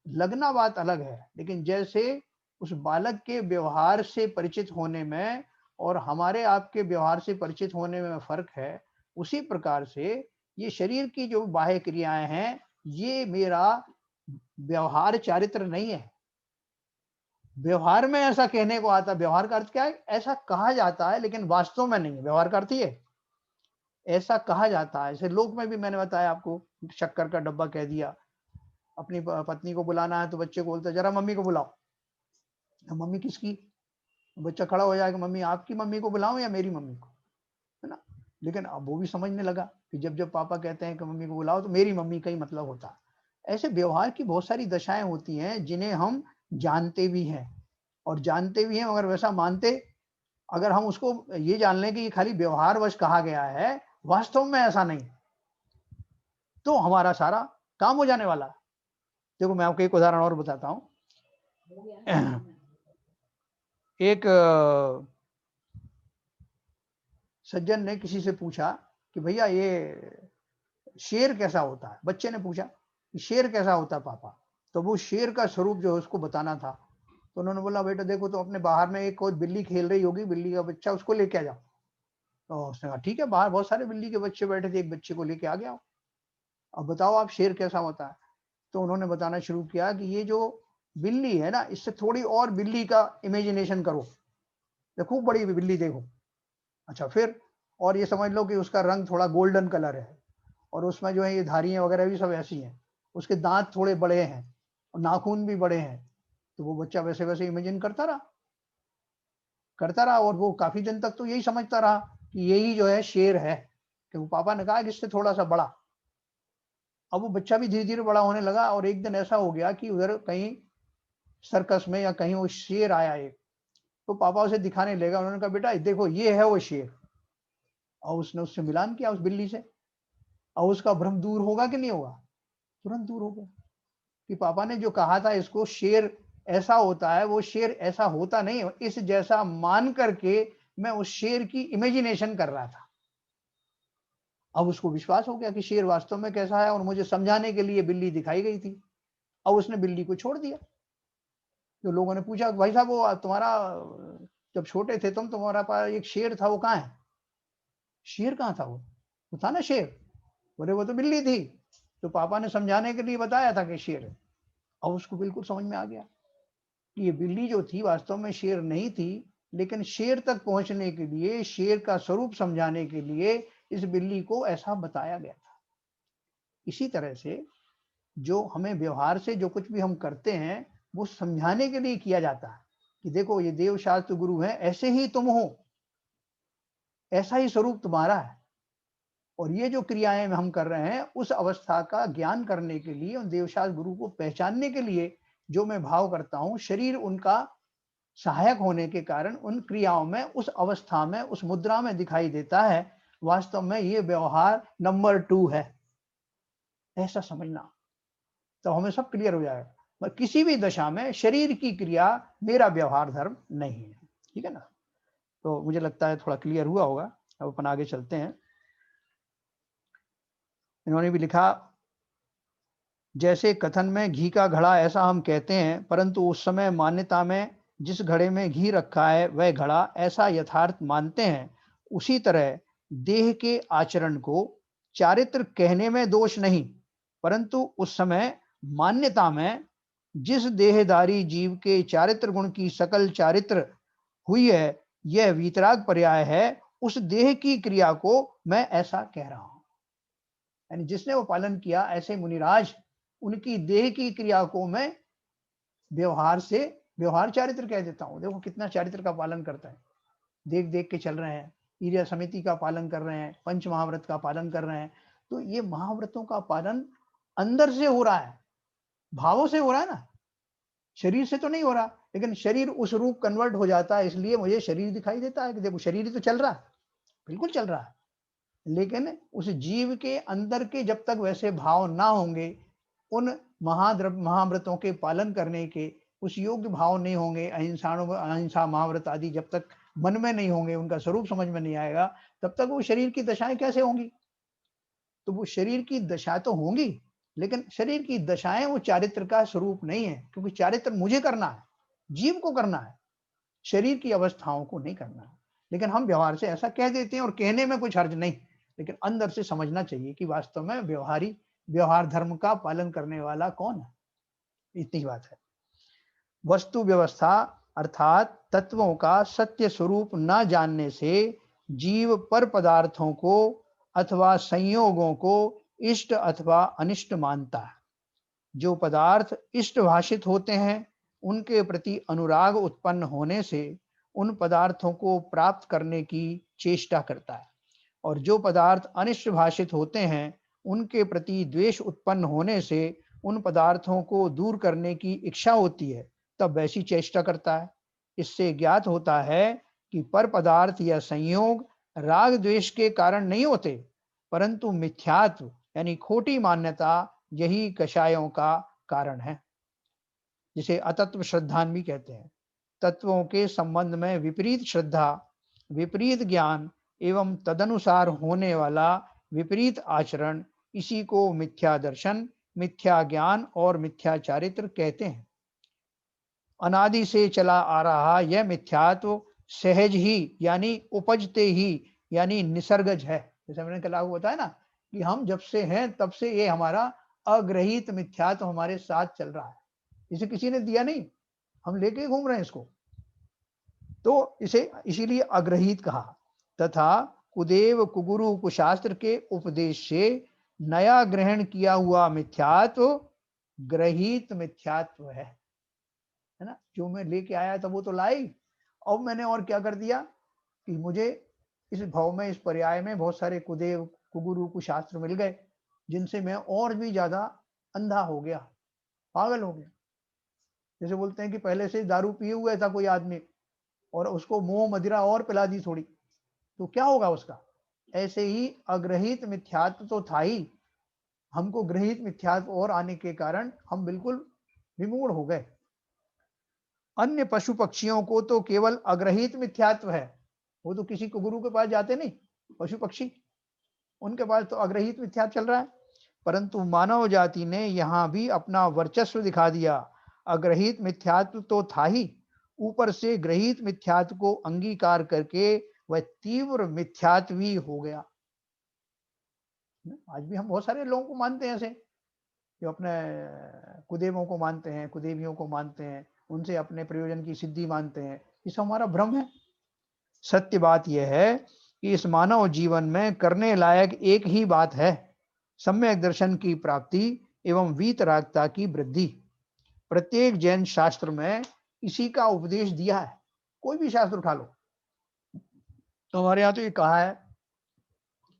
लगना बात अलग है, लेकिन जैसे उस बालक के व्यवहार से परिचित होने में और हमारे आपके व्यवहार से परिचित होने में फ़र्क है, उसी प्रकार से ये शरीर की जो बाह्य क्रियाएँ हैं, ये मेरा व्यवहार चारित्र नहीं है। व्यवहार में ऐसा कहने को आता है, व्यवहार का अर्थ क्या है? ऐसा कहा जाता है लेकिन वास्तव में नहीं है, व्यवहार का अर्थ ये है। ऐसा कहा जाता है, जैसे लोक में भी मैंने बताया आपको, शक्कर का डब्बा कह दिया, अपनी पत्नी को बुलाना है तो बच्चे को बोलता है जरा मम्मी को बुलाओ। मम्मी किसकी? बच्चा खड़ा हो जाएगा, मम्मी आपकी मम्मी को बुलाऊं या मेरी मम्मी को, है ना? लेकिन अब वो भी समझने लगा कि जब जब पापा कहते हैं कि मम्मी को बुलाओ तो मेरी मम्मी का ही मतलब होता है। ऐसे व्यवहार की बहुत सारी दशाएं होती हैं जिन्हें हम जानते भी हैं और जानते भी हैं, मगर वैसा मानते, अगर हम उसको ये जान लें कि ये खाली व्यवहारवश कहा गया है, वास्तव में ऐसा नहीं, तो हमारा सारा काम हो जाने वाला है। देखो मैं आपको एक उदाहरण और बताता हूँ। एक सज्जन ने किसी से पूछा कि भैया ये शेर कैसा होता है? बच्चे ने पूछा कि शेर कैसा होता है पापा? तो वो शेर का स्वरूप जो है उसको बताना था। तो उन्होंने बोला बेटा देखो, तो अपने बाहर में एक कोई बिल्ली खेल रही होगी, बिल्ली का बच्चा, उसको लेके आ जाओ। तो उसने कहा ठीक है, बाहर बहुत सारे बिल्ली के बच्चे बैठे थे, एक बच्चे को लेके आ गया हूँ। अब बताओ आप शेर कैसा होता है? तो उन्होंने बताना शुरू किया कि ये जो बिल्ली है ना, इससे थोड़ी और बिल्ली का इमेजिनेशन करो, खूब बड़ी बिल्ली देखो। अच्छा फिर, और ये समझ लो कि उसका रंग थोड़ा गोल्डन कलर है और उसमें जो है ये धारियां वगैरह भी सब ऐसी हैं, उसके दांत थोड़े बड़े हैं और नाखून भी बड़े हैं। तो वो बच्चा वैसे वैसे इमेजिन करता रहा और वो काफी दिन तक तो यही समझता रहा कि यही जो है शेर है, क्योंकि पापा ने कहा कि इससे थोड़ा सा बड़ा। अब वो बच्चा भी धीरे धीरे बड़ा होने लगा और एक दिन ऐसा हो गया कि उधर कहीं सर्कस में या कहीं वो शेर आया एक, तो पापा उसे दिखाने लगा। उन्होंने कहा बेटा देखो ये है वो शेर, और उसने उससे मिलान किया उस बिल्ली से, और उसका भ्रम दूर होगा कि नहीं होगा? तुरंत दूर हो गया कि पापा ने जो कहा था इसको शेर ऐसा होता है, वो शेर ऐसा होता नहीं है, इस जैसा मान करके मैं उस शेर की इमेजिनेशन कर रहा था। अब उसको विश्वास हो गया कि शेर वास्तव में कैसा है और मुझे समझाने के लिए बिल्ली दिखाई गई थी। अब उसने बिल्ली को छोड़ दिया। तो लोगों ने पूछा भाई साहब वो तुम्हारा जब छोटे थे तुम, तुम्हारा पास एक शेर था, वो कहाँ है? शेर कहाँ था? वो था ना शेर। बोले वो तो बिल्ली थी। तो पापा ने समझाने के लिए बताया था कि शेर है। अब उसको बिल्कुल समझ में आ गया कि ये बिल्ली जो थी वास्तव में शेर नहीं थी, लेकिन शेर तक पहुंचने के लिए, शेर का स्वरूप समझाने के लिए इस बिल्ली को ऐसा बताया गया था। इसी तरह से जो हमें व्यवहार से जो कुछ भी हम करते हैं, वो समझाने के लिए किया जाता है कि देखो ये देव शास्त्र गुरु हैं, ऐसे ही तुम हो, ऐसा ही स्वरूप तुम्हारा है। और ये जो क्रियाएं हम कर रहे हैं, उस अवस्था का ज्ञान करने के लिए, उन देवशास्त्र गुरु को पहचानने के लिए जो मैं भाव करता हूँ, शरीर उनका सहायक होने के कारण उन क्रियाओं में, उस अवस्था में, उस मुद्रा में दिखाई देता है। वास्तव में ये व्यवहार नंबर 2 है, ऐसा समझना, तो हमें सब क्लियर हो जाएगा। पर किसी भी दशा में शरीर की क्रिया मेरा व्यवहार धर्म नहीं है। ठीक है ना? तो मुझे लगता है थोड़ा क्लियर हुआ होगा। अब अपन आगे चलते हैं। इन्होंने भी लिखा, जैसे कथन में घी का घड़ा ऐसा हम कहते हैं, परंतु उस समय मान्यता में जिस घड़े में घी रखा है वह घड़ा ऐसा यथार्थ मानते हैं। उसी तरह देह के आचरण को चारित्र कहने में दोष नहीं, परंतु उस समय मान्यता में जिस देहधारी जीव के चारित्र गुण की सकल चारित्र हुई है, यह वीतराग पर्याय है। उस देह की क्रिया को मैं ऐसा कह रहा हूं। यानी जिसने वो पालन किया, ऐसे मुनिराज, उनकी देह की क्रिया को मैं व्यवहार से व्यवहार चारित्र कह देता हूँ। देखो कितना चारित्र का पालन करता है, देख देख के चल रहे हैं, ईर्या समिति का पालन कर रहे हैं, पंच महाव्रत का पालन कर रहे हैं। तो ये महाव्रतों का पालन अंदर से हो रहा है, भावों से हो रहा है ना, शरीर से तो नहीं हो रहा। लेकिन शरीर उस रूप कन्वर्ट हो जाता है, इसलिए मुझे शरीर दिखाई देता है कि देखो शरीर ही तो चल रहा है, बिल्कुल चल रहा है। लेकिन उस जीव के अंदर के जब तक वैसे भाव ना होंगे, उन महाव्रतों के पालन करने के उस योग्य भाव नहीं होंगे, अहिंसा महाव्रत आदि जब तक मन में नहीं होंगे, उनका स्वरूप समझ में नहीं आएगा, तब तक वो शरीर की दशाएं कैसे होंगी? तो वो शरीर की दशा तो होंगी, लेकिन शरीर की दशाएं वो चारित्र का स्वरूप नहीं है, क्योंकि चारित्र मुझे करना है, जीव को करना है, शरीर की अवस्थाओं को नहीं करना है। लेकिन हम व्यवहार से ऐसा कह देते हैं और कहने में कुछ हर्ज नहीं, लेकिन अंदर से समझना चाहिए कि वास्तव में व्यवहार धर्म का पालन करने वाला कौन है। इतनी बात है। वस्तु व्यवस्था अर्थात तत्वों का सत्य स्वरूप न जानने से जीव पर पदार्थों को अथवा संयोगों को इष्ट अथवा अनिष्ट मानता है। जो पदार्थ इष्ट भाषित होते हैं, उनके प्रति अनुराग उत्पन्न होने से उन पदार्थों को प्राप्त करने की चेष्टा करता है, और जो पदार्थ अनिष्ट भाषित होते हैं, उनके प्रति द्वेष उत्पन्न होने से उन पदार्थों को दूर करने की इच्छा होती है, तब वैसी चेष्टा करता है। इससे ज्ञात होता है कि पर पदार्थ या संयोग राग द्वेष के कारण नहीं होते, परंतु मिथ्यात्व यानी खोटी मान्यता यही कषायों का कारण है, जिसे अतत्व श्रद्धान भी कहते हैं। तत्वों के संबंध में विपरीत श्रद्धा, विपरीत ज्ञान एवं तदनुसार होने वाला विपरीत आचरण, इसी को मिथ्या दर्शन, मिथ्या ज्ञान और मिथ्या चारित्र कहते हैं। अनादि से चला आ रहा यह मिथ्यात्व सहज ही यानी उपजते ही यानी निसर्गज है। जैसे मैंने कल आपको बताया ना कि हम जब से हैं तब से ये हमारा अग्रहित मिथ्यात्व हमारे साथ चल रहा है, इसे किसी ने दिया नहीं, हम लेके घूम रहे हैं इसको, तो इसे इसीलिए अग्रहित कहा। तथा कुदेव कुगुरु कुशास्त्र के उपदेश से नया ग्रहण किया हुआ मिथ्यात्व ग्रहित मिथ्यात्व है ना। जो मैं लेके आया था वो तो लाई, अब मैंने और क्या कर दिया कि मुझे इस भाव में, इस पर्याय में बहुत सारे कुदेव कुगुरु कुशास्त्र मिल गए, जिनसे मैं और भी ज्यादा अंधा हो गया, पागल हो गया। जैसे बोलते हैं कि पहले से दारू पिए हुए था कोई आदमी और उसको मोह मदिरा और पिला दी थोड़ी, तो क्या होगा उसका। ऐसे ही अग्रहित मिथ्यात्व तो था ही, हमको ग्रहित मिथ्यात्व और आने के कारण हम बिल्कुल विमूढ़ हो गए। अन्य पशु पक्षियों को तो केवल अग्रहित मिथ्यात्व है, वो तो किसी को गुरु के पास जाते नहीं, पशु पक्षी, उनके पास तो अग्रहित मिथ्यात्व चल रहा है। परंतु मानव जाति ने यहाँ भी अपना वर्चस्व दिखा दिया। अग्रहित मिथ्यात्व तो था ही, ऊपर से ग्रहित मिथ्यात्व को अंगीकार करके वह तीव्र मिथ्यात्वी हो गया। आज भी हम बहुत सारे लोगों को मानते हैं ऐसे, जो अपने कुदेवों को मानते हैं, कुदेवियों को मानते हैं, उनसे अपने प्रयोजन की सिद्धि मानते हैं। इससे हमारा भ्रम है। सत्य बात यह है कि इस मानव जीवन में करने लायक एक ही बात है, सम्यक दर्शन की प्राप्ति एवं वीतरागता की वृद्धि। प्रत्येक जैन शास्त्र में इसी का उपदेश दिया है। कोई भी शास्त्र उठा लो, तो हमारे यहाँ तो ये कहा है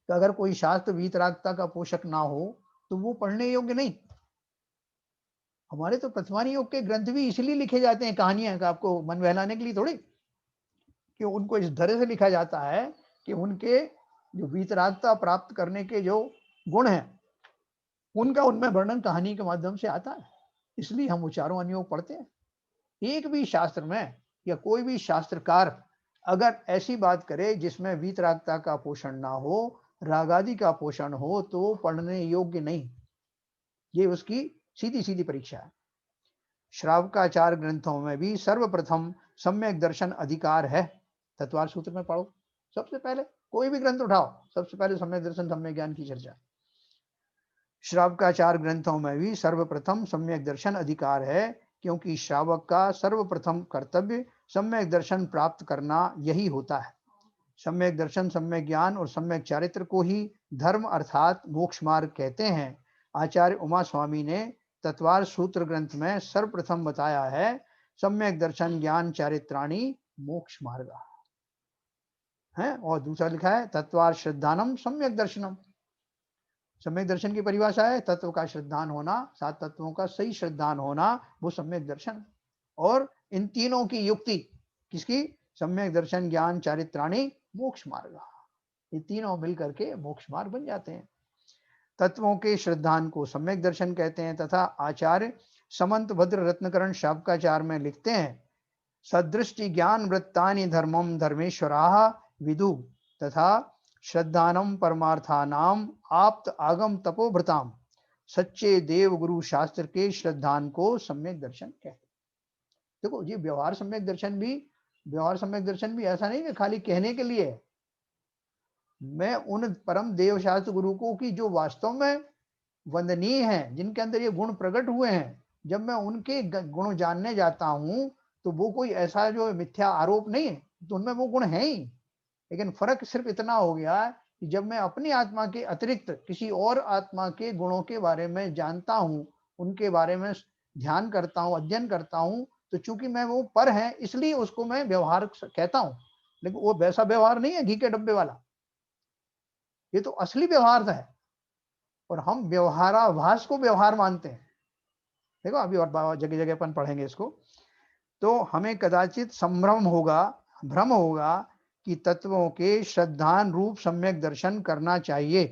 कि अगर कोई शास्त्र वीतरागता का पोषक ना हो तो वो पढ़ने योग्य नहीं। हमारे तो प्रतिमानी योग के ग्रंथ भी इसलिए लिखे जाते हैं, कहानियां का आपको मन बहलाने के लिए थोड़ी, कि उनको इस तरह से लिखा जाता है कि उनके जो वीतरागता प्राप्त करने के जो गुण हैं, उनका उनमें वर्णन कहानी के माध्यम से आता है। इसलिए हम वो चारों अनुयोग पढ़ते हैं। एक भी शास्त्र में या कोई भी शास्त्रकार अगर ऐसी बात करे जिसमें वीतरागता का पोषण ना हो, रागादि का पोषण हो, तो पढ़ने योग्य नहीं। ये उसकी सीधी सीधी परीक्षा है। श्रावकाचार ग्रंथों में भी सर्वप्रथम सम्यक दर्शन अधिकार है। तत्वार सूत्र में पढ़ो, सबसे पहले कोई भी ग्रंथ उठाओ, सबसे पहले सम्यक दर्शन सम्यक ज्ञान की चर्चा। श्रावकाचार ग्रंथों में भी सर्वप्रथम सम्यक दर्शन अधिकार है, क्योंकि श्रावक का सर्वप्रथम कर्तव्य सम्यक दर्शन प्राप्त करना यही होता है। सम्यक दर्शन, सम्यक ज्ञान और सम्यक चारित्र को ही धर्म अर्थात मोक्ष मार्ग कहते हैं। आचार्य उमा स्वामी ने तत्वार सूत्र ग्रंथ में सर्वप्रथम बताया है, सम्यक दर्शन ज्ञान चारित्राणी मोक्ष मार्ग है। और दूसरा लिखा है तत्वार श्रद्धानम सम्यक दर्शनम। सम्यक दर्शन की परिभाषा है तत्व का श्रद्धान होना, सात तत्वों का सही श्रद्धान होना, वो सम्यक दर्शन। और इन तीनों की युक्ति किसकी, सम्यक दर्शन ज्ञान चारित्राणी मोक्ष मार्ग, ये तीनों मिलकर के मोक्ष मार्ग बन जाते हैं। तत्वों के श्रद्धान को सम्यक दर्शन कहते हैं। तथा आचार्य समंत भद्र रत्नकरण शाब्काचार में लिखते हैं, सदृष्टि ज्ञान वृत्तानि धर्मम धर्मेश्वराः विदु तथा श्रद्धानम परमार्थानाम आप्त आगम तपोभृताम, सच्चे देव गुरु शास्त्र के श्रद्धान को सम्यक दर्शन कहते हैं। देखो ये व्यवहार सम्यक दर्शन भी ऐसा नहीं कि खाली कहने के लिए है। मैं उन परम देव शास्त्र गुरु को की जो वास्तव में वंदनीय हैं, जिनके अंदर ये गुण प्रकट हुए हैं, जब मैं उनके गुण जानने जाता हूं तो वो कोई ऐसा जो मिथ्या आरोप नहीं है, तो उनमें वो गुण है ही। लेकिन फर्क सिर्फ इतना हो गया कि जब मैं अपनी आत्मा के अतिरिक्त किसी और आत्मा के गुणों के बारे में जानता हूं, उनके बारे में ध्यान करता हूं, अध्ययन करता हूं, तो चूंकि मैं वो पर है इसलिए उसको मैं व्यवहार कहता हूं। लेकिन वो वैसा व्यवहार नहीं है घी के डब्बे वाला, ये तो असली व्यवहार है। और हम व्यवहाराभास को व्यवहार मानते हैं। देखो अभी और जगह जगह अपन पढ़ेंगे इसको। तो हमें कदाचित भ्रम होगा कि तत्वों के श्रद्धान रूप सम्यक दर्शन करना चाहिए,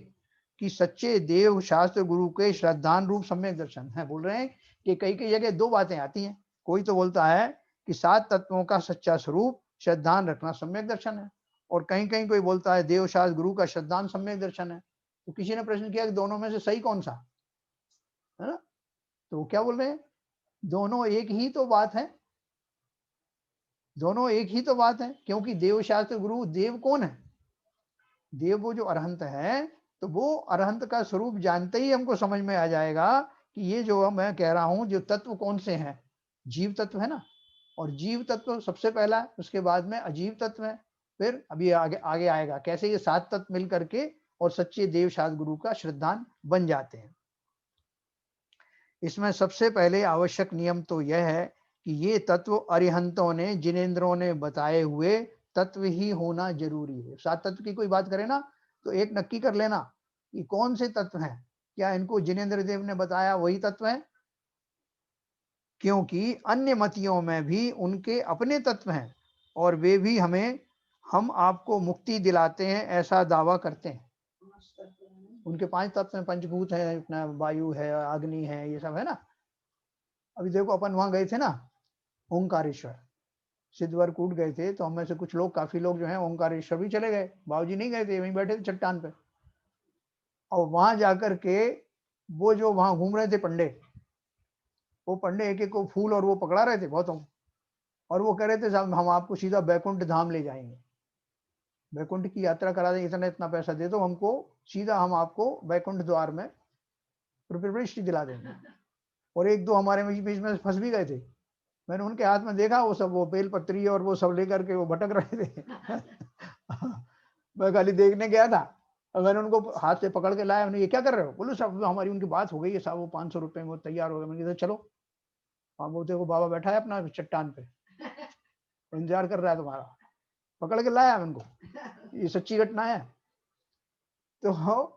कि सच्चे देव शास्त्र गुरु के श्रद्धान रूप सम्यक दर्शन है। बोल रहे हैं कि कई कई जगह दो बातें आती हैं। कोई तो बोलता है कि 7 तत्वों का सच्चा स्वरूप श्रद्धान रखना सम्यक दर्शन है, और कहीं कहीं कोई बोलता है देव शास्त्र गुरु का श्रद्धान सम्यक दर्शन है। तो किसी ने प्रश्न किया कि दोनों में से सही कौन सा है ना, तो क्या बोल रहे हैं, दोनों एक ही तो बात है, दोनों एक ही तो बात है। क्योंकि देव शास्त्र गुरु, देव कौन है, देव वो जो अरहंत है, तो वो अरहंत का स्वरूप जानते ही हमको समझ में आ जाएगा कि ये जो मैं कह रहा हूं जो तत्व कौन से हैं, जीव तत्व है ना, और जीव तत्व सबसे पहला है, उसके बाद में अजीव तत्व है, फिर अभी आगे आगे आएगा कैसे ये 7 तत्व मिल करके और सच्चे देव शास्त्र गुरु का श्रद्धान बन जाते हैं। इसमें सबसे पहले आवश्यक नियम तो यह है कि ये तत्व अरिहंतों ने जिनेंद्रों ने बताए हुए तत्व ही होना जरूरी है। 7 तत्व की कोई बात करे ना तो एक नक्की कर लेना कि कौन से तत्व हैं, क्या इनको जिनेंद्र देव ने बताया वही तत्व है, क्योंकि अन्य मतियों में भी उनके अपने तत्व हैं और वे भी हम आपको मुक्ति दिलाते हैं ऐसा दावा करते हैं। उनके 5 तत्व हैं, पंचभूत है, अपना वायु है, अग्नि है, ये सब है ना। अभी देखो अपन वहां गए थे ना ओंकारेश्वर, सिद्धवर कूट गए थे, तो हम में से कुछ लोग, काफी लोग जो है ओंकारेश्वर भी चले गए। बाबूजी नहीं गए थे, वहीं बैठे थे चट्टान पे। और वहां जाकर के वो जो वहां घूम रहे थे पंडे, वो पंडे एक एक को फूल और वो पकड़ा रहे थे बहुतों, और वो कह रहे थे साहब हम आपको सीधा बैकुंठ धाम ले जाएंगे, बैकुंठ की यात्रा करा देंगे, इतना इतना पैसा दे दो हमको, सीधा हम आपको बैकुंठ द्वार में प्रविष्टि दिला देंगे। और एक दो हमारे बीच में फंस भी गए थे, मैंने उनके हाथ में देखा वो सब वो बेल पत्री और वो सब लेकर के वो भटक रहे थे। मैं खाली देखने गया था और मैंने उनको हाथ से पकड़ के लाया, मैंने ये क्या कर रहे हो, बोलो साहब हमारी उनकी बात हो गई है साहब, वो 500 रुपए में वो तैयार हो गए। मैंने कहा चलो, वहां बोलते वो बाबा बैठा है अपना चट्टान पे इंतजार कर रहा है तुम्हारा, पकड़ के लाया उनको, ये सच्ची घटना है। तो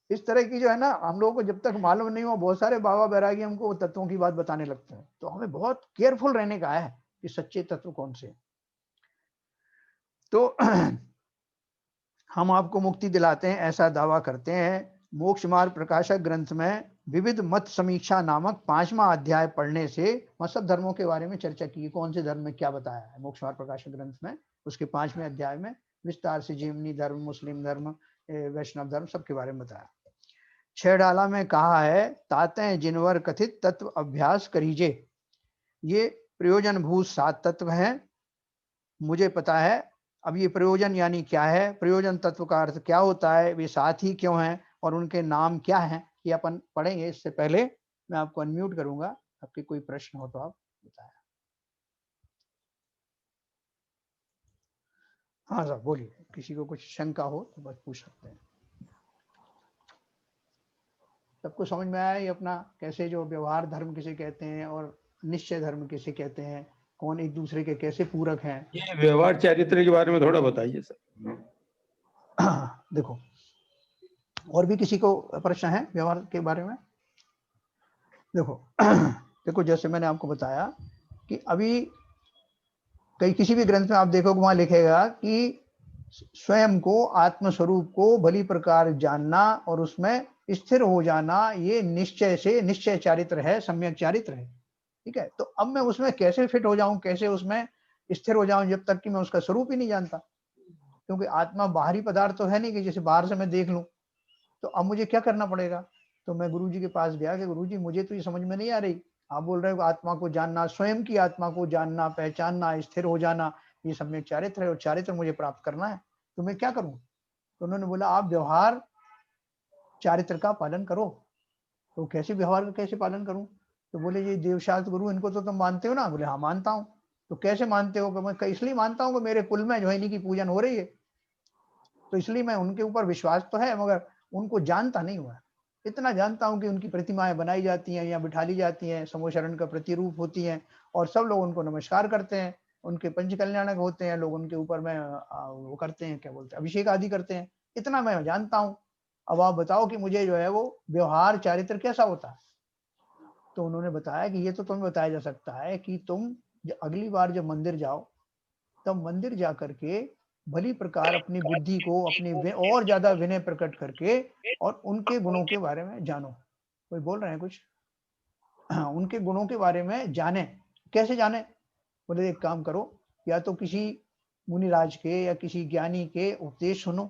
इस तरह की जो है ना, हम लोगों को जब तक मालूम नहीं हो, बहुत सारे बाबा बैरागी हमको तत्वों की बात बताने लगते हैं, तो हमें बहुत केयरफुल रहने का है कि सच्चे तत्व कौन से। तो हम आपको मुक्ति दिलाते हैं ऐसा दावा करते हैं। मोक्ष मार्ग प्रकाशक ग्रंथ में विविध मत समीक्षा नामक 5वां अध्याय पढ़ने से सब धर्मों के बारे में चर्चा की, कौन से धर्म में क्या बताया है। मोक्ष मार्ग प्रकाशक ग्रंथ में उसके 5वें अध्याय में विस्तार से जीवनी धर्म, मुस्लिम धर्म, वैष्णव धर्म सबके बारे में बताया। 6 डाला में कहा है, ताते जिनवर कथित तत्व अभ्यास करीजे। ये प्रयोजन भूत 7 तत्व हैं, मुझे पता है। अब ये प्रयोजन यानी क्या है, प्रयोजन तत्व का अर्थ क्या होता है, वे 7 ही क्यों हैं और उनके नाम क्या हैं, ये अपन पढ़ेंगे। इससे पहले मैं आपको अनम्यूट करूंगा, आपके कोई प्रश्न हो तो आप बताएं। हाँ सर बोलिए, किसी को कुछ शंका हो तो बस पूछ सकते हैं। सबको समझ में आया ये अपना कैसे जो व्यवहार धर्म किसे कहते हैं और निश्चय धर्म किसे कहते हैं, कौन एक दूसरे के कैसे पूरक हैं। ये व्यवहार चरित्र के बारे में थोड़ा बताइए सर। देखो और भी किसी को प्रश्न है व्यवहार के बारे में। देखो जैसे मैंने आपको बताया कि अभी कहीं किसी भी ग्रंथ में आप देखोगे वहां लिखेगा कि स्वयं को, आत्मस्वरूप को भली प्रकार जानना और उसमें स्थिर हो जाना, ये निश्चय से, निश्चय चारित्र है, सम्यक चारित्र है। ठीक है, तो अब मैं उसमें कैसे फिट हो जाऊं, कैसे उसमें स्थिर हो जाऊं, जब तक कि मैं उसका स्वरूप ही नहीं जानता। क्योंकि आत्मा बाहरी पदार्थ तो है नहीं कि जैसे बाहर से मैं देख लूं। तो अब मुझे क्या करना पड़ेगा? तो मैं गुरुजी के पास गया कि गुरुजी मुझे तो ये समझ में नहीं आ रही, आप बोल रहे हो आत्मा को जानना, स्वयं की आत्मा को जानना, पहचानना, स्थिर हो जाना, ये सम्यक चारित्र है और चारित्र मुझे प्राप्त करना है, तो मैं क्या करूं? तो उन्होंने बोला आप व्यवहार चारित्र का पालन करो। तो कैसे व्यवहार का कैसे पालन करूं? तो बोले ये देवशास्त्र गुरु इनको तो तुम मानते हो ना? बोले हाँ मानता हूं। तो कैसे मानते हो? कि मैं इसलिए मानता हूं कि मेरे कुल में जो है इन्हीं की पूजन हो रही है, तो इसलिए मैं उनके ऊपर विश्वास तो है मगर उनको जानता नहीं हुआ। इतना जानता हूं कि उनकी प्रतिमाएं बनाई जाती हैं या बिठा ली जाती हैं, समूहशरण का प्रतिरूप होती हैं और सब लोग उनको नमस्कार करते हैं, उनके पंच कल्याणक होते हैं, लोग उनके ऊपर में वो करते हैं, क्या बोलते हैं, अभिषेक आदि करते हैं। इतना मैं जानता हूं। अब आप बताओ कि मुझे जो है वो व्यवहार चारित्र कैसा होता है? तो उन्होंने बताया कि ये तो तुम्हें बताया जा सकता है कि तुम अगली बार जब मंदिर जाओ, तब मंदिर जा करके भली प्रकार अपनी बुद्धि को, अपनी और ज्यादा विनय प्रकट करके और उनके गुणों के बारे में जानो। कोई बोल रहे हैं कुछ? उनके गुणों के बारे में जाने। कैसे जाने? बोले एक काम करो, या तो किसी मुनिराज के या किसी ज्ञानी के उपदेश सुनो,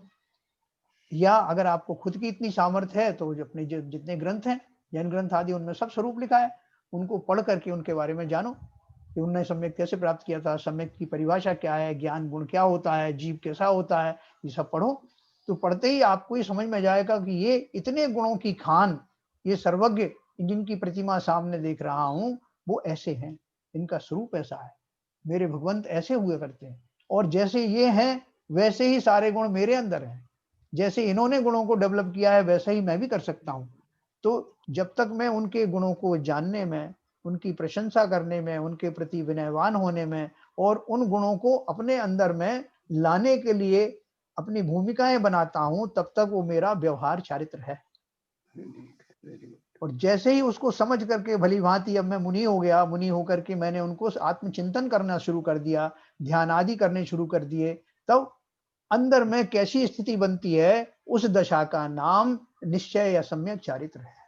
या अगर आपको खुद की इतनी सामर्थ्य है तो जो अपने जितने ग्रंथ हैं, जैन ग्रंथ आदि, उनमें सब स्वरूप लिखा है, उनको पढ़ करके उनके बारे में जानो कि उन्होंने सम्यक कैसे प्राप्त किया था, सम्यक की परिभाषा क्या है, ज्ञान गुण क्या होता है, जीव कैसा होता है, ये सब पढ़ो। तो पढ़ते ही आपको ये समझ में जाएगा कि ये इतने गुणों की खान, ये सर्वज्ञ जिनकी प्रतिमा सामने देख रहा हूं, वो ऐसे हैं, इनका स्वरूप ऐसा है, मेरे भगवंत ऐसे हुए करते हैं, और जैसे ये हैं वैसे ही सारे गुण मेरे अंदर हैं, जैसे इन्होंने गुणों को डेवलप किया है वैसा ही मैं भी कर सकता हूं। तो जब तक मैं उनके गुणों को जानने में, उनकी प्रशंसा करने में, उनके प्रति विनयवान होने में और उन गुणों को अपने अंदर में लाने के लिए अपनी भूमिकाएं बनाता हूं, तब तक वो मेरा व्यवहार चारित्र है। और जैसे ही उसको समझ करके भली भांति अब मैं मुनि हो गया, मुनि होकर के मैंने उनको आत्मचिंतन करना शुरू कर दिया, ध्यान आदि करने शुरू कर दिए, तब अंदर में कैसी स्थिति बनती है, उस दशा का नाम निश्चय या सम्यक चारित्र है।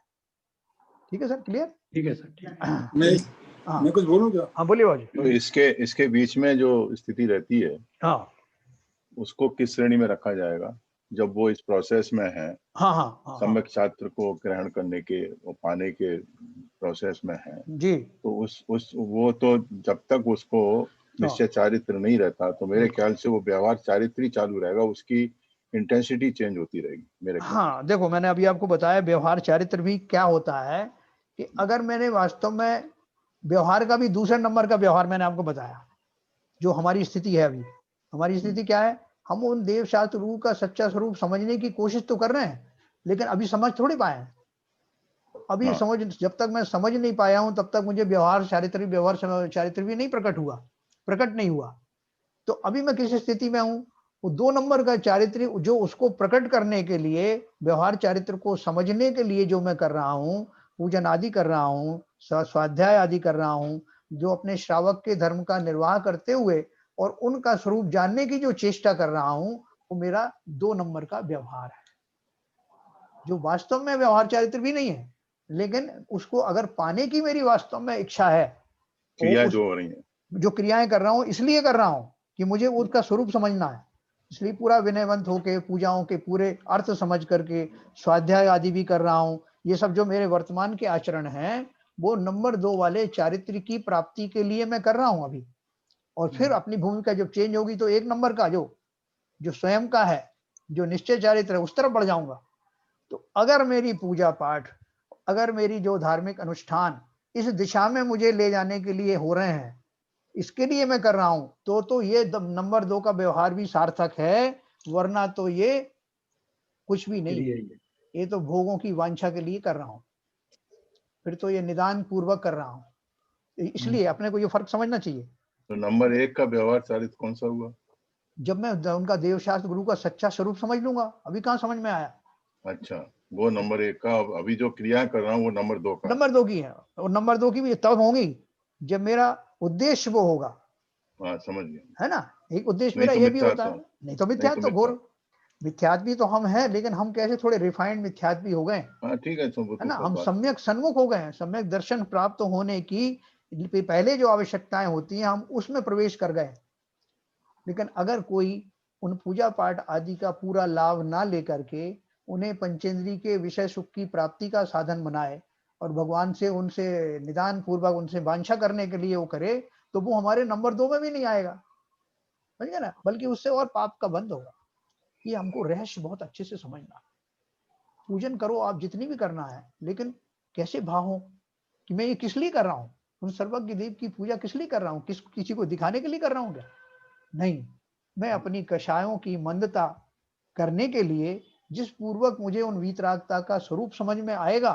ठीक है सर, क्लियर? ठीक है सर, ठीक मैं मैं कुछ बोलूं क्या? हाँ बोलिए बाजी। तो इसके बीच में जो स्थिति रहती है, हाँ उसको किस श्रेणी में रखा जाएगा? जब वो इस प्रोसेस में है, हाँ हाँ हाँ सम्यक छात्र को ग्रहण करने के और पाने के प्रोसेस में है, जी, तो उस वो तो जब तक उसको निश्चय चारित्र नहीं रहता, तो मेरे ख्याल से वो व्यवहार चारित्र ही चालू रहेगा, उसकी इंटेंसिटी चेंज होती रहेगी मेरे ख्याल। हाँ देखो मैंने अभी आपको बताया व्यवहार चारित्र भी क्या होता है, कि अगर मैंने वास्तव में व्यवहार का भी दूसरे नंबर का व्यवहार मैंने आपको बताया, जो हमारी स्थिति है अभी, हमारी स्थिति क्या है, हम उन देव शास्त्र रूप का सच्चा स्वरूप समझने की कोशिश तो कर रहे हैं, लेकिन अभी समझ थोड़ी पाए हैं। अभी हाँ। समझ, जब तक मैं समझ नहीं पाया हूं तब तक मुझे व्यवहार चारित्र भी नहीं प्रकट नहीं हुआ। तो अभी मैं किस स्थिति में हूं? वो 2 नंबर का चारित्र, जो उसको प्रकट करने के लिए, व्यवहार चारित्र को समझने के लिए जो मैं कर रहा हूं, पूजन आदि कर रहा हूं, स्वाध्याय आदि कर रहा हूं, जो अपने श्रावक के धर्म का निर्वाह करते हुए और उनका स्वरूप जानने की जो चेष्टा कर रहा हूं, वो मेरा 2 नंबर का व्यवहार है, जो वास्तव में व्यवहार चारित्र भी नहीं है। लेकिन उसको अगर पाने की मेरी वास्तव में इच्छा है, क्रिया जो हो रही है, जो क्रियाएं कर रहा हूं इसलिए कर रहा हूं कि मुझे उसका स्वरूप समझना है, इसलिए पूरा विनयवंत होके पूजाओं के पूरे अर्थ समझ करके स्वाध्याय आदि भी कर रहा हूं। ये सब जो मेरे वर्तमान के आचरण हैं, वो नंबर 2 वाले चारित्र की प्राप्ति के लिए मैं कर रहा हूं अभी। और फिर अपनी भूमिका जब चेंज होगी तो 1 नंबर का जो स्वयं का है, जो निश्चय चारित्र है, उस तरफ बढ़ जाऊंगा। तो अगर मेरी पूजा पाठ, अगर मेरी जो धार्मिक अनुष्ठान इस दिशा में मुझे ले जाने के लिए हो रहे हैं, इसके लिए मैं कर रहा हूं, तो ये नंबर 2 का व्यवहार भी सार्थक है, वरना तो ये कुछ भी नहीं है, ये तो भोगों की वांछा के लिए कर रहा हूं, फिर तो ये निदान पूर्वक कर रहा हूं। इसलिए अपने को ये फर्क समझना चाहिए। तो नंबर 1 का व्यवहार चारित्र कौन सा हुआ? जब मैं उनका देवशास्त्र गुरु का सच्चा स्वरूप समझ लूंगा। अभी कहां समझ में आया? अच्छा, वो नंबर 1 का। अभी जो क्रिया कर रहा हूँ वो नंबर 2 का। नंबर 2 की है, और नंबर 2 की भी तब होगी जब मेरा उद्देश्य वो होगा। हाँ समझ गया। है ना। एक उद्देश्य नहीं मेरा तो ये भी होता मिथ्यात्व, है, नहीं तो मिथ्यात्व तो घोर मिथ्यात भी तो हम हैं, लेकिन हम कैसे थोड़े रिफाइंड मिथ्यात भी हो गए, हाँ ठीक है, तो वो है तो ना। सब हम बात सम्यक सन्मुख हो गए हैं, सम्यक दर्शन प्राप्त होने की पहले जो आवश्यकताएं होती हैं हम उसमें प्रवेश कर गए। लेकिन अगर कोई उन पूजा पाठ आदि का पूरा लाभ ना लेकर के उन्हें पंचेंद्री के विषय सुख की प्राप्ति का साधन बनाए और भगवान से उनसे निदान पूर्वक उनसे वांछा करने के लिए वो करे, तो वो हमारे नंबर 2 में भी नहीं आएगा, समझ गए ना, बल्कि उससे और पाप का बंध होगा। ये हमको रहस्य बहुत अच्छे से समझना। पूजन करो आप जितनी भी करना है, लेकिन कैसे भाव हो कि मैं ये किस लिए कर रहा हूँ, उन सर्वज्ञ देव की पूजा किस लिए कर रहा हूँ, किसी को दिखाने के लिए कर रहा हूँ क्या? नहीं, मैं अपनी कषायों की मंदता करने के लिए, जिस पूर्वक मुझे उन वीतरागता का स्वरूप समझ में आएगा।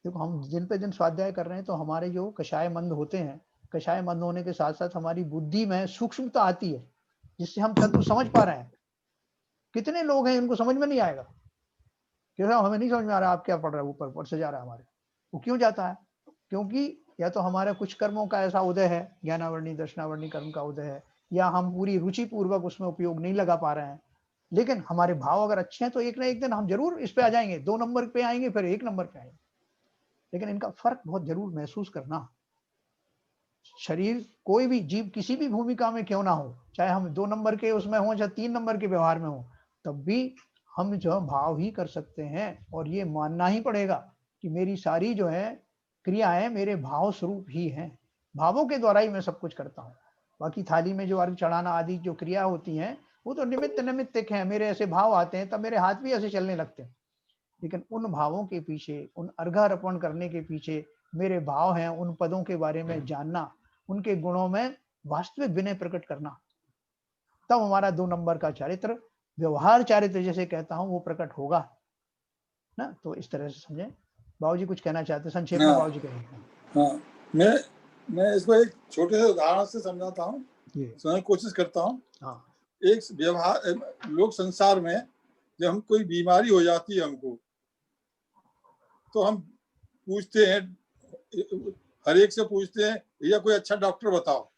देखो हम दिन पे दिन स्वाध्याय कर रहे हैं तो हमारे जो कषाय मंद होते हैं, कषाय मंद होने के साथ साथ हमारी बुद्धि में सूक्ष्मता आती है, जिससे हम तत्व समझ पा रहे हैं। कितने लोग हैं इनको समझ में नहीं आएगा, क्यों हमें नहीं समझ में आ रहा आप क्या पढ़ रहे हो, ऊपर से जा रहा है हमारे, वो क्यों जाता है? क्योंकि या तो हमारे कुछ कर्मों का ऐसा उदय है, ज्ञानावर्णी दर्शनावर्णी कर्म का उदय है, या हम पूरी रुचि पूर्वक उसमें उपयोग नहीं लगा पा रहे हैं। लेकिन हमारे भाव अगर अच्छे हैं तो एक ना एक दिन हम जरूर इस पे आ जाएंगे, 2 नंबर पे आएंगे, फिर 1 नंबर पे आएंगे। लेकिन इनका फर्क बहुत जरूर महसूस करना। शरीर कोई भी जीव किसी भी भूमिका में क्यों ना हो, चाहे हम 2 नंबर के उसमें हो या 3 नंबर के व्यवहार में हो, तब भी हम जो भाव ही कर सकते हैं। और ये मानना ही पड़ेगा कि मेरी सारी जो है क्रियाएं मेरे भाव स्वरूप ही हैं, भावों के द्वारा ही मैं सब कुछ करता हूँ। बाकी थाली में जो अर्घ चढ़ाना आदि जो क्रिया होती हैं वो तो निमित्तिक है, मेरे ऐसे भाव आते हैं तब मेरे हाथ भी ऐसे चलने लगते हैं। लेकिन उन भावों के पीछे, उन अर्घारोपण करने के पीछे मेरे भाव हैं, उन पदों के बारे में जानना, उनके गुणों में वास्तविक विनय प्रकट करना, तब हमारा 2 नंबर का चारित्र, व्यवहार चारित्र जैसे कहता हूं, वो प्रकट होगा ना। तो इस तरह से समझे। बाबूजी कुछ कहना चाहते हैं, संक्षेप में बाबूजी कहेंगे। हाँ, मैं इसको एक छोटे से उदाहरण से समझाता हूँ, समझने की कोशिश करता हूँ। हाँ। एक व्यवहार, लोग संसार में जब हम कोई बीमारी हो जाती है हमको, तो हम पूछते हैं, हर एक से पूछते हैं भैया कोई अच्छा डॉक्टर बताओ,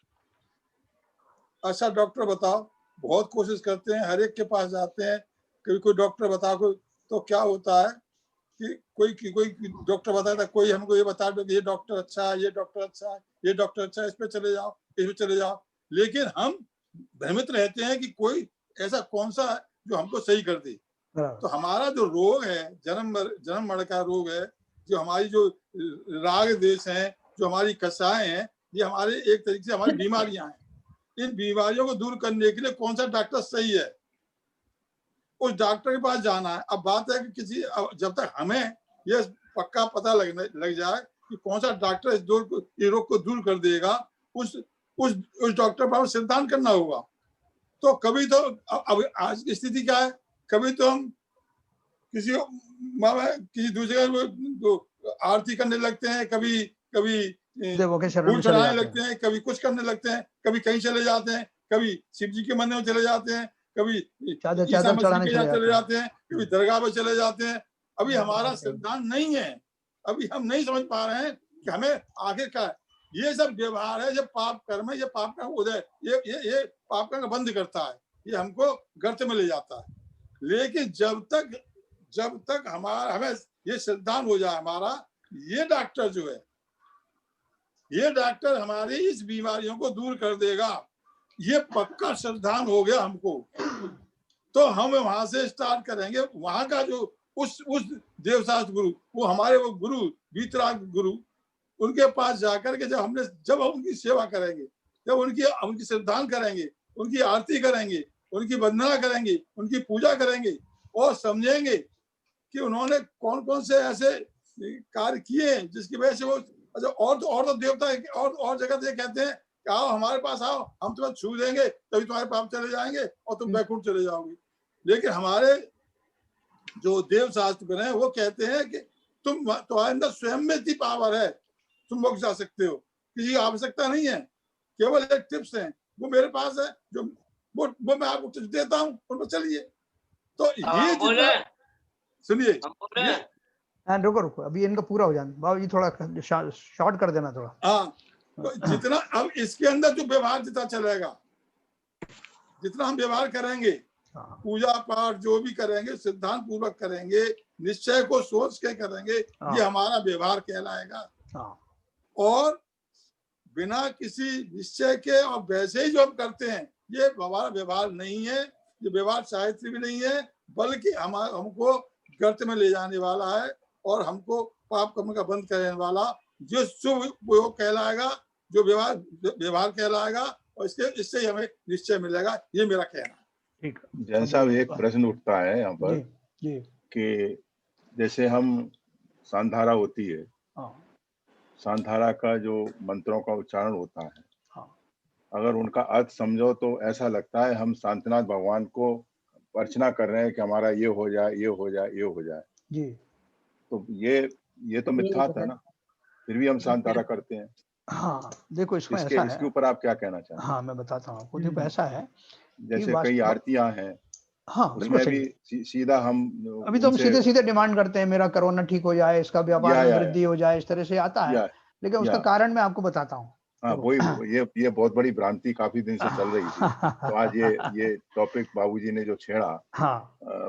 अच्छा डॉक्टर बताओ। बहुत कोशिश करते हैं, हर एक के पास जाते हैं कि कोई डॉक्टर बताओ। कोई तो क्या होता है कि कोई डॉक्टर बताता है, कोई हमको ये बता दो कि ये डॉक्टर अच्छा है, ये डॉक्टर अच्छा है, ये डॉक्टर अच्छा है, इस पे चले जाओ, इस पे चले जाओ। लेकिन हम भ्रमित रहते हैं कि कोई ऐसा कौन सा है जो हमको सही कर दे। तो हमारा जो रोग है, जन्म मरण का रोग है, जो हमारी जो राग देश है, जो हमारी कषाएं हैं, ये हमारे एक तरीके से हमारी बीमारियां हैं। इन बीमारियों को दूर करने के लिए कौन सा डॉक्टर सही है, उस डॉक्टर के पास जाना है। अब बात है कि जब तक हमें यह पक्का पता लग जाए कि कौन सा डॉक्टर इस रोग को दूर कर देगा, उस डॉक्टर पर सिद्धांत करना होगा। तो कभी तो अब आज की स्थिति क्या है, कभी तो हम किसी दूसरे को आरती करने लगते हैं, कभी फूल चढ़ाने लगते हैं, कभी कुछ करने लगते हैं, कभी कहीं चले जाते हैं, कभी शिव जी के मंदिर में चले जाते हैं, कभी ईसा मसीह के यहाँ चले जाते हैं, कभी दरगाह पर चले जाते हैं। अभी हमारा सिद्धांत नहीं है, अभी हम नहीं समझ पा रहे हैं कि हमें आगे क्या है। ये सब व्यवहार है, जब पाप कर्म है, ये पाप का उदय, ये पाप का बंद करता है, ये हमको गर्त में ले जाता है। लेकिन जब तक हमें ये सिद्धांत हो जाए हमारा, ये डॉक्टर जो है, ये डॉक्टर हमारी इस बीमारियों को दूर कर देगा, ये पक्का सिद्धांत हो गया हमको, तो हम वहां से स्टार्ट करेंगे। वहां का जो उस देवशास्त्र गुरु, वो हमारे वो गुरु वीतराग गुरु, उनके पास जाकर के जब हम उनकी सेवा करेंगे, जब उनकी सिद्धांत करेंगे, उनकी आरती करेंगे, उनकी वंदना करेंगे, उनकी पूजा करेंगे, और समझेंगे कि उन्होंने कौन कौन से ऐसे कार्य किए हैं जिसकी वजह से वो, अच्छा और तो देवता और जगह से कहते हैं कि आओ हमारे पास आओ, हम तुम्हें छू देंगे, तभी तुम्हारे पाप चले जाएंगे और तुम बैकुंठ चले जाओगे। लेकिन हमारे जो देव शास्त्र हैं वो कहते हैं कि तुम्हारे अंदर स्वयं में इतनी पावर है, तुम मोक्ष जा सकते हो, किसी की आवश्यकता नहीं है, केवल एक टिप्स है, वो मेरे पास है, जो वो मैं आपको टिप्स देता हूँ, उन पर चलिए। तो ये जितना सुनिए, रुको अभी इनका पूरा हो जाना, बाबू जी थोड़ा शॉर्ट कर देना थोड़ा। हाँ, तो जितना अब इसके अंदर जो व्यवहार जितना चलेगा, जितना हम व्यवहार करेंगे, पूजा पाठ जो भी करेंगे सिद्धांत पूर्वक करेंगे, निश्चय को सोच के करेंगे, ये हमारा व्यवहार कहलाएगा। और बिना किसी निश्चय के और वैसे ही जो हम करते हैं, ये हमारा व्यवहार नहीं है, ये व्यवहार चारित्र भी नहीं है, बल्कि हमको गर्त में ले जाने वाला है और हमको पाप कर्म का बंद करने वाला जो शुभ उपयोग कहलाएगा, जो व्यवहार कहलाएगा, और इससे हमें निश्चय मिलेगा। ये मेरा कहना है। जैन साहब, एक प्रश्न उठता है यहाँ पर कि जैसे हम सांधारा होती है, सांधारा का जो मंत्रों का उच्चारण होता है, अगर उनका अर्थ समझो तो ऐसा लगता है हम शांतिनाथ भगवान को अर्चना कर रहे हैं कि हमारा ये हो जाए, ये हो जाए, ये हो जाए जी। तो ये तो मिथ्या था ना, फिर भी हम सांधारा करते हैं। हाँ देखो, इसमें ऐसा है, इसके ऊपर आप क्या कहना चाहते हैं? हाँ मैं बताता हूँ आपको। देखो ऐसा है, जैसे कई आरतियां हैं, हाँ उसमें भी सीधा हम अभी तो हम सीधे डिमांड करते हैं, मेरा कोरोना ठीक हो जाए, इसका व्यापार में वृद्धि हो जाए, इस तरह से आता है। लेकिन उसका कारण मैं आपको बताता हूँ। हाँ वही, ये बहुत बड़ी भ्रांति काफी दिन से चल रही थी। तो आज ये टॉपिक बाबूजी ने जो छेड़ा,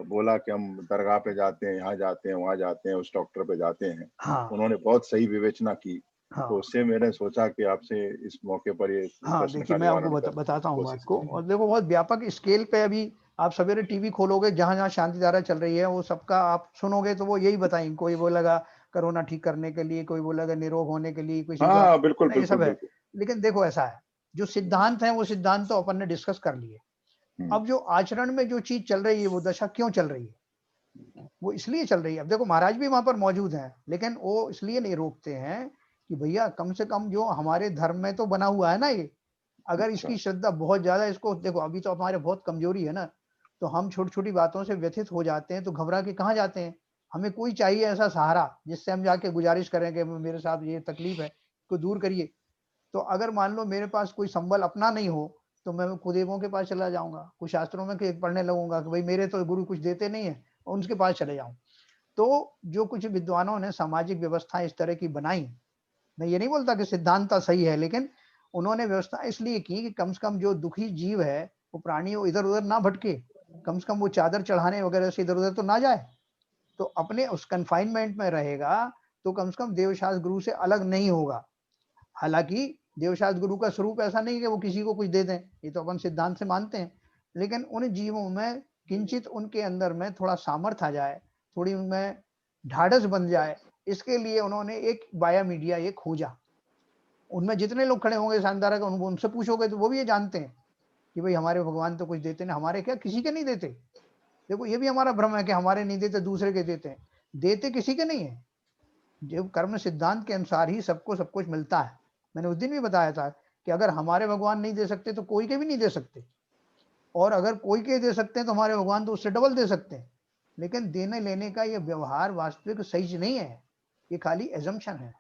बोला कि हम दरगाह पे जाते हैं, यहाँ जाते हैं, वहाँ जाते हैं, उस डॉक्टर पे जाते हैं, उन्होंने बहुत सही विवेचना की। तो उससे मैंने सोचा कि आपसे इस मौके पर ये देखिए मैं आपको बताता हूँ बात को। और देखो बहुत व्यापक स्केल पे अभी आप सवेरे टीवी खोलोगे, जहाँ जहाँ शांति धारा चल रही है वो सबका आप सुनोगे तो वो यही बताएंगे। कोई बोलेगा कोरोना ठीक करने के लिए, कोई बोलेगा निरोग होने के लिए, कोई बिल्कुल ये सब है। लेकिन देखो ऐसा है, जो सिद्धांत है वो सिद्धांत तो अपन ने डिस्कस कर लिए। अब जो आचरण में जो चीज चल रही है, वो दशा क्यों चल रही है? वो इसलिए चल रही है। अब देखो महाराज भी वहां पर मौजूद हैं, लेकिन वो इसलिए नहीं रोकते हैं कि भैया कम से कम जो हमारे धर्म में तो बना हुआ है ना, ये अगर इसकी श्रद्धा बहुत ज्यादा, इसको देखो अभी तो हमारे बहुत कमजोरी है ना, तो हम छोटी छोटी बातों से व्यथित हो जाते हैं, तो घबरा के कहाँ जाते हैं। हमें कोई चाहिए ऐसा सहारा जिससे हम जाके गुजारिश करें कि मेरे साथ ये तकलीफ है, इसको दूर करिए। तो अगर मान लो मेरे पास कोई संबल अपना नहीं हो, तो मैं कुदेवों के पास चला जाऊंगा, कुछ शास्त्रों में पढ़ने लगूंगा कि भाई मेरे तो गुरु कुछ देते नहीं है, उनके पास चले जाऊं। तो जो कुछ विद्वानों ने सामाजिक व्यवस्था इस तरह की बनाई, मैं ये नहीं बोलता कि सिद्धांत सही है, लेकिन उन्होंने व्यवस्था इसलिए की कि कम से कम जो दुखी जीव है, वो प्राणी वो इधर उधर ना भटके, कम से कम वो चादर चढ़ाने वगैरह से इधर उधर तो ना जाए, तो अपने उस कन्फाइनमेंट में रहेगा, तो कम से कम देवशास्त्र गुरु से अलग नहीं होगा। हालांकि देवशास्त्र गुरु का स्वरूप ऐसा नहीं कि वो किसी को कुछ दे दें, ये तो अपन सिद्धांत से मानते हैं, लेकिन उन जीवों में किंचित उनके अंदर में थोड़ा सामर्थ्य आ जाए, थोड़ी उनमें ढाढ़स बन जाए, इसके लिए उन्होंने एक बाया मीडिया ये खोजा। उनमें जितने लोग खड़े होंगे शानदारा का, उनसे पूछोगे तो वो भी ये जानते हैं कि भाई हमारे भगवान तो कुछ देते नहीं, हमारे क्या किसी के नहीं देते। देखो ये भी हमारा भ्रम है कि हमारे नहीं देते, दूसरे के देते हैं। देते किसी के नहीं है, जो कर्म सिद्धांत के अनुसार ही सबको सब कुछ मिलता है। मैंने उस दिन भी बताया था कि अगर हमारे भगवान नहीं दे सकते तो कोई के भी नहीं दे सकते, और अगर कोई के दे सकते हैं तो हमारे भगवान तो उससे डबल दे सकते हैं। लेकिन देने लेने का ये व्यवहार वास्तविक सही नहीं है, ये खाली एजम्पशन है।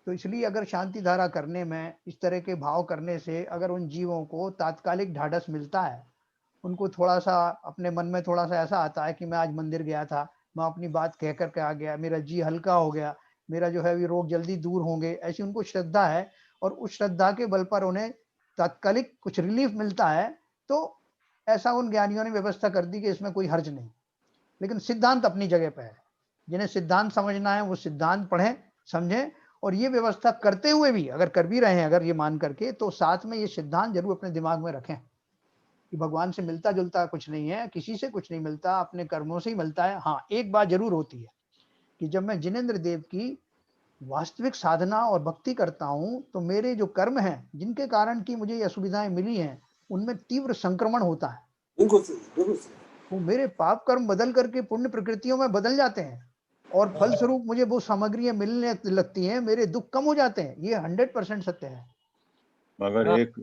तो इसलिए अगर शांति धारा करने में इस तरह के भाव करने से अगर उन जीवों को तात्कालिक ढाढ़स मिलता है, उनको थोड़ा सा अपने मन में थोड़ा सा ऐसा आता है कि मैं आज मंदिर गया था, मैं अपनी बात कह करके आ गया, मेरा जी हल्का हो गया, मेरा जो है रोग जल्दी दूर होंगे, ऐसी उनको श्रद्धा है, और उस श्रद्धा के बल पर उन्हें तात्कालिक कुछ रिलीफ मिलता है, तो ऐसा उन ज्ञानियों ने व्यवस्था कर दी कि इसमें कोई हर्ज नहीं। लेकिन सिद्धांत अपनी जगह पर है, जिन्हें सिद्धांत समझना है वो सिद्धांत पढ़ें, समझें, और ये व्यवस्था करते हुए भी अगर कर भी रहे हैं, अगर ये मान करके, तो साथ में ये सिद्धांत जरूर अपने दिमाग में रखें कि भगवान से मिलता जुलता कुछ नहीं है, किसी से कुछ नहीं मिलता, अपने कर्मों से ही मिलता है। हाँ एक बात जरूर होती है कि जब मैं जिनेंद्र देव की वास्तविक साधना और भक्ति करता हूं, तो मेरे जो कर्म हैं जिनके कारण की मुझे ये असुविधाएं मिली हैं, उनमें तीव्र संक्रमण होता है। वो मेरे पाप कर्म बदल करके पुण्य प्रकृतियों में बदल जाते हैं, और फलस्वरूप मुझे वो सामग्रियां मिलने लगती हैं, मेरे दुख कम हो जाते हैं। ये 100% सत्य है। मगर एक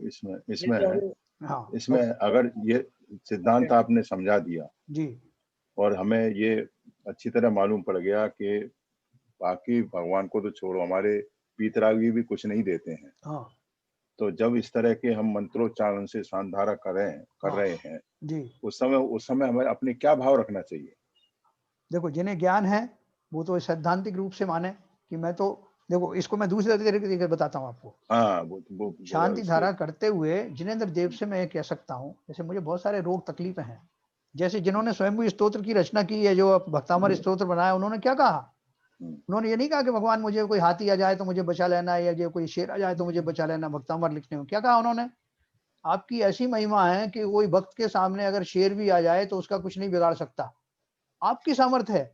इसमें अगर ये सिद्धांत आपने समझा दिया जी, और हमें ये अच्छी तरह मालूम पड़ गया कि बाकी भगवान को तो छोड़ो, हमारे पीतरागी भी कुछ नहीं देते हैं। हाँ। तो जब इस तरह के हम मंत्रोच्चारण से शानधारा कर रहे हैं जी, उस समय हमें अपने क्या भाव रखना चाहिए? देखो जिन्हें ज्ञान है वो तो सैद्धांतिक रूप से माने कि मैं तो देखो इसको मैं दूसरे तरीके से बताता हूँ आपको। हाँ, वो शांति धारा करते हुए जिनेंद्र देव से मैं कह सकता हूँ, जैसे मुझे बहुत सारे रोग तकलीफें हैं, जैसे जिन्होंने स्वयं स्तोत्र की रचना की है, जो भक्तामर स्तोत्र बनाया, उन्होंने क्या कहा? उन्होंने ये नहीं कहा कि भगवान मुझे कोई हाथी आ जाए तो मुझे बचा लेना, या जो कोई शेर आ जाए तो मुझे बचा लेना। भक्तामर लिखने में क्या कहा उन्होंने? आपकी ऐसी महिमा है कि कोई भक्त के सामने अगर शेर भी आ जाए तो उसका कुछ नहीं बिगाड़ सकता। आपकी सामर्थ्य है,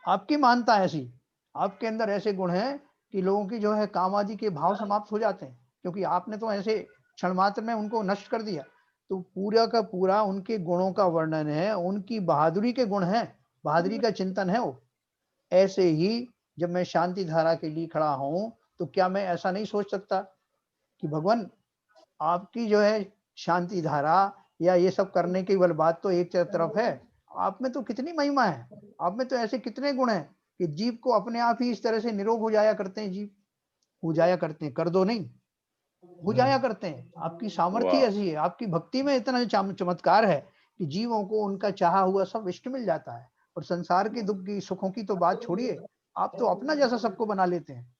आपकी मानता है ऐसी, आपके अंदर ऐसे गुण हैं कि लोगों की जो है काम आदि के भाव समाप्त हो जाते हैं, क्योंकि आपने तो ऐसे क्षण मात्र में उनको नष्ट कर दिया। तो पूरा का पूरा उनके गुणों का वर्णन है, उनकी बहादुरी के गुण हैं, बहादुरी का चिंतन है वो। ऐसे ही जब मैं शांति धारा के लिए खड़ा हूं तो क्या मैं ऐसा नहीं सोच सकता कि भगवान आपकी जो है शांति धारा या ये सब करने की वाली बात तो एक तरफ है, आप में तो कितनी महिमा है, आप में तो ऐसे कितने गुण हैं कि जीव को अपने आप ही इस तरह से निरोग हो जाया करते हैं। जीव हो जाया करते हैं, कर दो नहीं, हो जाया करते हैं। आपकी सामर्थ्य ऐसी है, आपकी भक्ति में इतना चमत्कार है कि जीवों को उनका चाहा हुआ सब इष्ट मिल जाता है। और संसार के दुख की सुखों की तो बात छोड़िए, आप तो अपना जैसा सबको बना लेते हैं।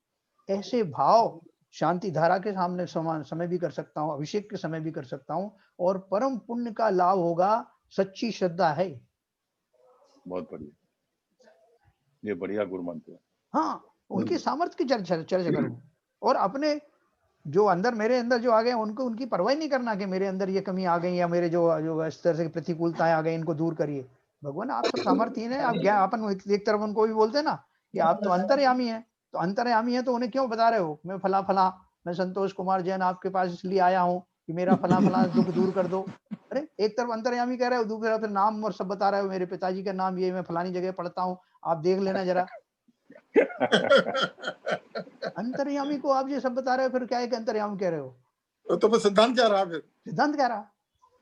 ऐसे भाव शांति धारा के सामने समान समय भी कर सकता हूँ, अभिषेक के समय भी कर सकता हूँ, और परम पुण्य का लाभ होगा। सच्ची श्रद्धा है। बहुत बढ़िया, ये बढ़िया गुरु मंत्र है। हाँ, उनकी सामर्थ्य की चर्चा करूं, और अपने जो अंदर मेरे अंदर जो आ गए उनको, उनकी परवाह नहीं करना कि मेरे अंदर ये कमी आ गई या मेरे जो इस तरह से प्रतिकूलताएं आ गई, इनको दूर करिए। भगवान आप सब सामर्थ्यहीन है। आप ज्ञान, अपन एक तरफ उनको भी बोलते हैं ना कि आप तो अंतर्यामी है, तो अंतर्यामी है तो उन्हें क्यों बता रहे हो मैं फला फला, मैं संतोष कुमार जैन आपके पास इसलिए आया हूँ कि मेरा फला फला दुख दूर कर दो। अरे एक तरफ अंतर्यामी कह रहे हो, दूसरी तरफ नाम और सब बता रहे हो, मेरे पिताजी का नाम ये, मैं फलानी जगह पढ़ता हूँ, आप देख लेना जरा। अंतर्यामी को आप ये सब बता रहे हो, फिर क्या है कि अंतर्यामी कह रहे हो? तो सिद्धांत क्या रहा? फिर सिद्धांत क्या रहा?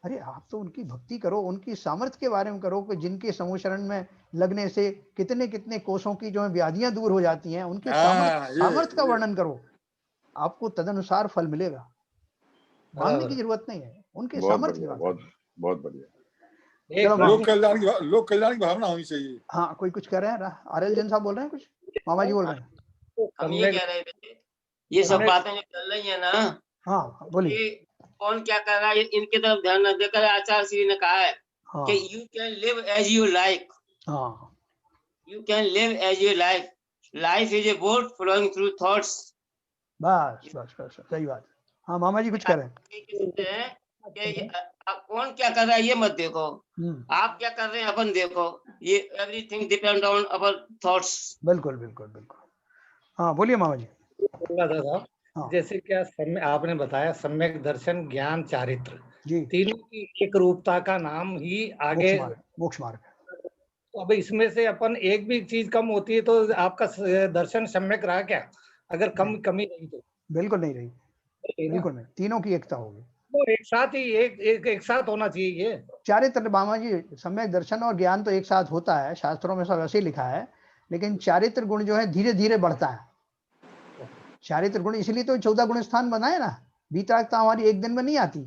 अरे आप तो उनकी भक्ति करो, उनकी सामर्थ्य के बारे में करो कि जिनके समूह शरण में लगने से कितने कितने कोषों की जो है व्याधियां दूर हो जाती हैं, उनके सामर्थ्य का वर्णन करो, आपको तदनुसार फल मिलेगा। मांगने की जरूरत नहीं है, उनके सामर्थ्य की बात। बहुत बढ़िया। लोक कल्याण की भावना होनी चाहिए। हाँ, कोई कुछ कह रहे हैं? आरएल जैन साहब बोल रहे हैं कुछ? मामा जी बोल रहे हैं? हम ये कह रहे थे, ये सब बातें जो चल रही है ना, हाँ बोलिए। कौन क्या कर रहा है इनके तरफ ध्यान न देकर आचार्य श्री ने कहा है कि you can live as you like, you can live as you like, life is a boat flowing through thoughts. बस बस बस सही बात। हाँ मामा जी कुछ कह रहे हैं? कौन क्या कर रहा है ये मत देखो, आप क्या कर रहे हैं अपन देखो, ये everything depend on our thoughts. बिल्कुल बिल्कुल बिल्कुल। हाँ बोलिए मामा जी। हाँ। जैसे क्या आपने बताया सम्यक दर्शन, ज्ञान, चारित्र, तीनों की एक रूपता का नाम ही आगे मोक्ष मार्ग। तो अब इसमें से अपन एक भी चीज कम होती है तो आपका दर्शन सम्यक रहा क्या? अगर कमी रही तो? बिल्कुल नहीं रही, बिल्कुल नहीं। तीनों की एकता होगी, तो एक साथ ही एक साथ होना चाहिए ये चारित्र। मामा जी सम्यक दर्शन और ज्ञान तो एक साथ होता है, शास्त्रों में सब ऐसे ही लिखा है, लेकिन चारित्र गुण जो है धीरे धीरे बढ़ता है। चारित्र गुण इसलिए तो 14 गुण स्थान बनाए ना। वीतरागता हमारी एक दिन में नहीं आती,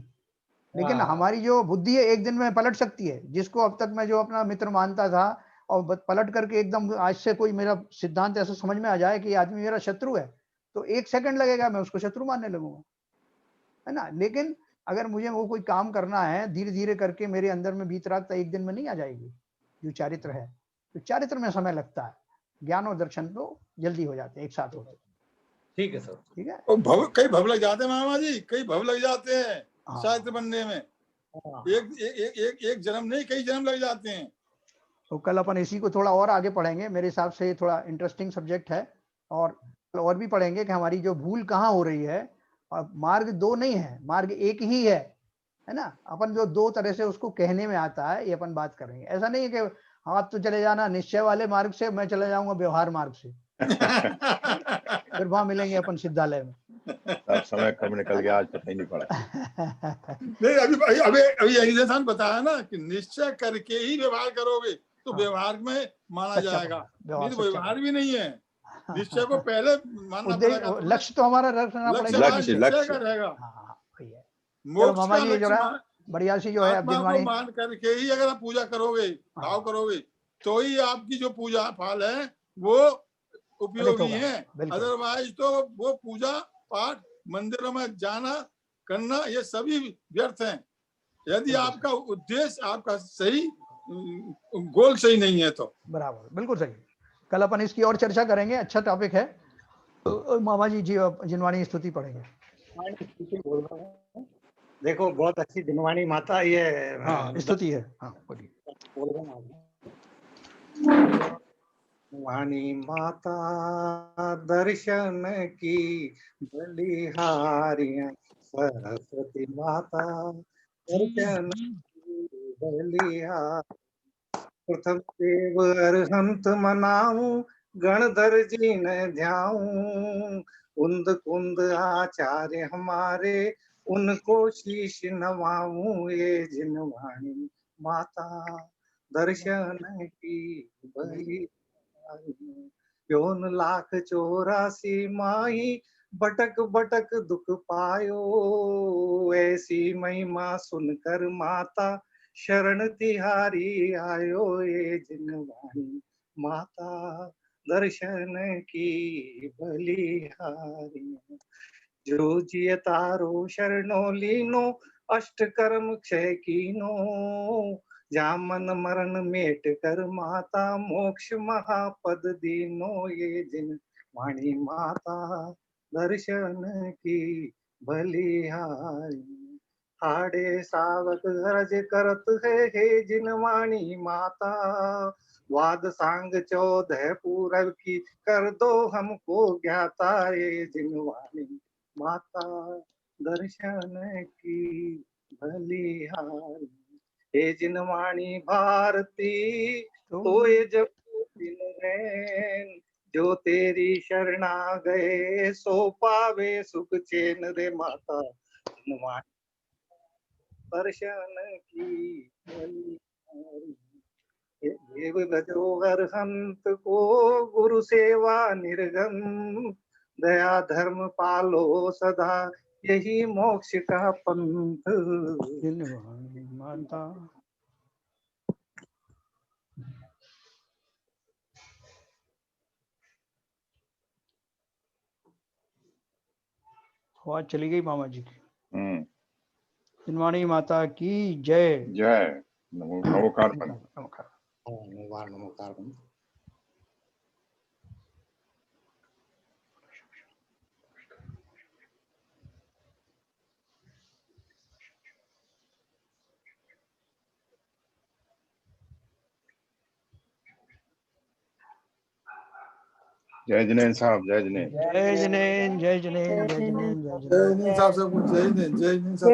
लेकिन हमारी जो बुद्धि है एक दिन में पलट सकती है। जिसको अब तक मैं जो अपना मित्र मानता था और पलट करके एकदम आज से कोई मेरा सिद्धांत ऐसा समझ में आ जाए कि आदमी मेरा शत्रु है, तो 1 सेकंड लगेगा मैं उसको शत्रु मानने लगूंगा, है ना। लेकिन अगर मुझे वो कोई काम करना है धीरे धीरे करके, मेरे अंदर में वीतरागता एक दिन में नहीं आ जाएगी। जो चारित्र है, तो चारित्र में समय लगता है, ज्ञान और दर्शन तो जल्दी हो जाते हैं, एक साथ होते हैं। ठीक है सर, ठीक है। कई भव लग जाते हैं मामा जी, कई भव लग जाते हैं शास्त्र बनने में। एक जन्म नहीं, कई जन्म लग जाते हैं। तो कल अपन इसी को थोड़ा और आगे पढ़ेंगे। मेरे हिसाब से ये थोड़ा इंटरेस्टिंग सब्जेक्ट है, और भी पढ़ेंगे कि हमारी जो भूल कहाँ हो रही है। और मार्ग 2 नहीं है, मार्ग एक ही है ना। अपन जो 2 तरह से उसको कहने में आता है, ये अपन बात करेंगे। ऐसा नहीं है कि आप तो चले जाना निश्चय वाले मार्ग से, मैं चले जाऊंगा व्यवहार मार्ग से। फिर वहां मिलेंगे अपन सिद्धालय में। अब समय कब निकल गया, आज पता ही नहीं पड़ा। नहीं, अभी इंसान बताया ना कि निश्चय करके ही व्यवहार करोगे तो व्यवहार में माना जाएगा, नहीं तो व्यवहार भी नहीं है। निश्चय को पहले मानना पड़ेगा। लक्ष्य तो हमारा रखना पड़ेगा, लक्ष्य रहेगा। मोक्ष का लक्ष्य बढ़िया सी जो है आत्मा को मान करके ही अगर आप पूजा करोगे, भाव करोगे, तो ही आपकी जो पूजा फल है वो उपयोगी है। अदरवाइज तो वो पूजा पाठ मंदिरों में जाना करना ये सभी व्यर्थ हैं, यदि आपका उद्देश्य आपका सही गोल सही नहीं है तो। बराबर, बिल्कुल सही। कल अपन इसकी और चर्चा करेंगे, अच्छा टॉपिक है। तो मामा जी जिनवाणी स्तुति पढ़ेंगे। देखो बहुत अच्छी जिनवाणी माता ये स्तुति है। बोलिए। वाणी माता दर्शन की बलिहारियां, सरस्वती माता दर्शन की बलिहार, प्रथम देव अरहंत मनाऊं, गणधर जी न ध्याऊं, उन्द कुंद आचार्य हमारे, उनको शीश नवाऊं, ये जिनवाणी माता दर्शन की बलि, योन लाख 84 माही, भटक भटक दुख पायो, ऐसी महिमा सुनकर माता शरण तिहारी आयो, ये जिनवाणी माता दर्शन की बलिहारी, जो जिय तारो शरणो लीनो, अष्ट कर्म क्षय कीनो, जामन मरण मेट कर माता, मोक्ष महापद दीनो, ये जिनवाणी माता दर्शन की बलिहारी, हाड़े सावक गरज करत है, हे जिनवाणी माता, वाद सांग 14 पूरब की, कर दो हमको ज्ञाता, ये जिनवाणी माता दर्शन की बलिहारी, हे जिनवाणी भारती तो ये जब दिन रैन, जो तेरी शरणा गए सो पावे सुख चैन रे माता, जिनवाणी दर्शन की बलिहारी, देव गजो अरहंत को गुरु सेवा निर्गम, दया धर्म पालो सदा, यही मोक्ष का पंथ, जिनवाणी माता। आवाज चली गई मामा जी की। जिनवाणी माता की जय। जय। नमोकार। नमोकार। जय जिनेन साहब, जय जिनेन। जय जिनेन, जय जिनेन, जय जिनेन, जय जिनेन। जय जिनेन साहब, सब कुछ जय जिनेन, जय जिनेन साहब।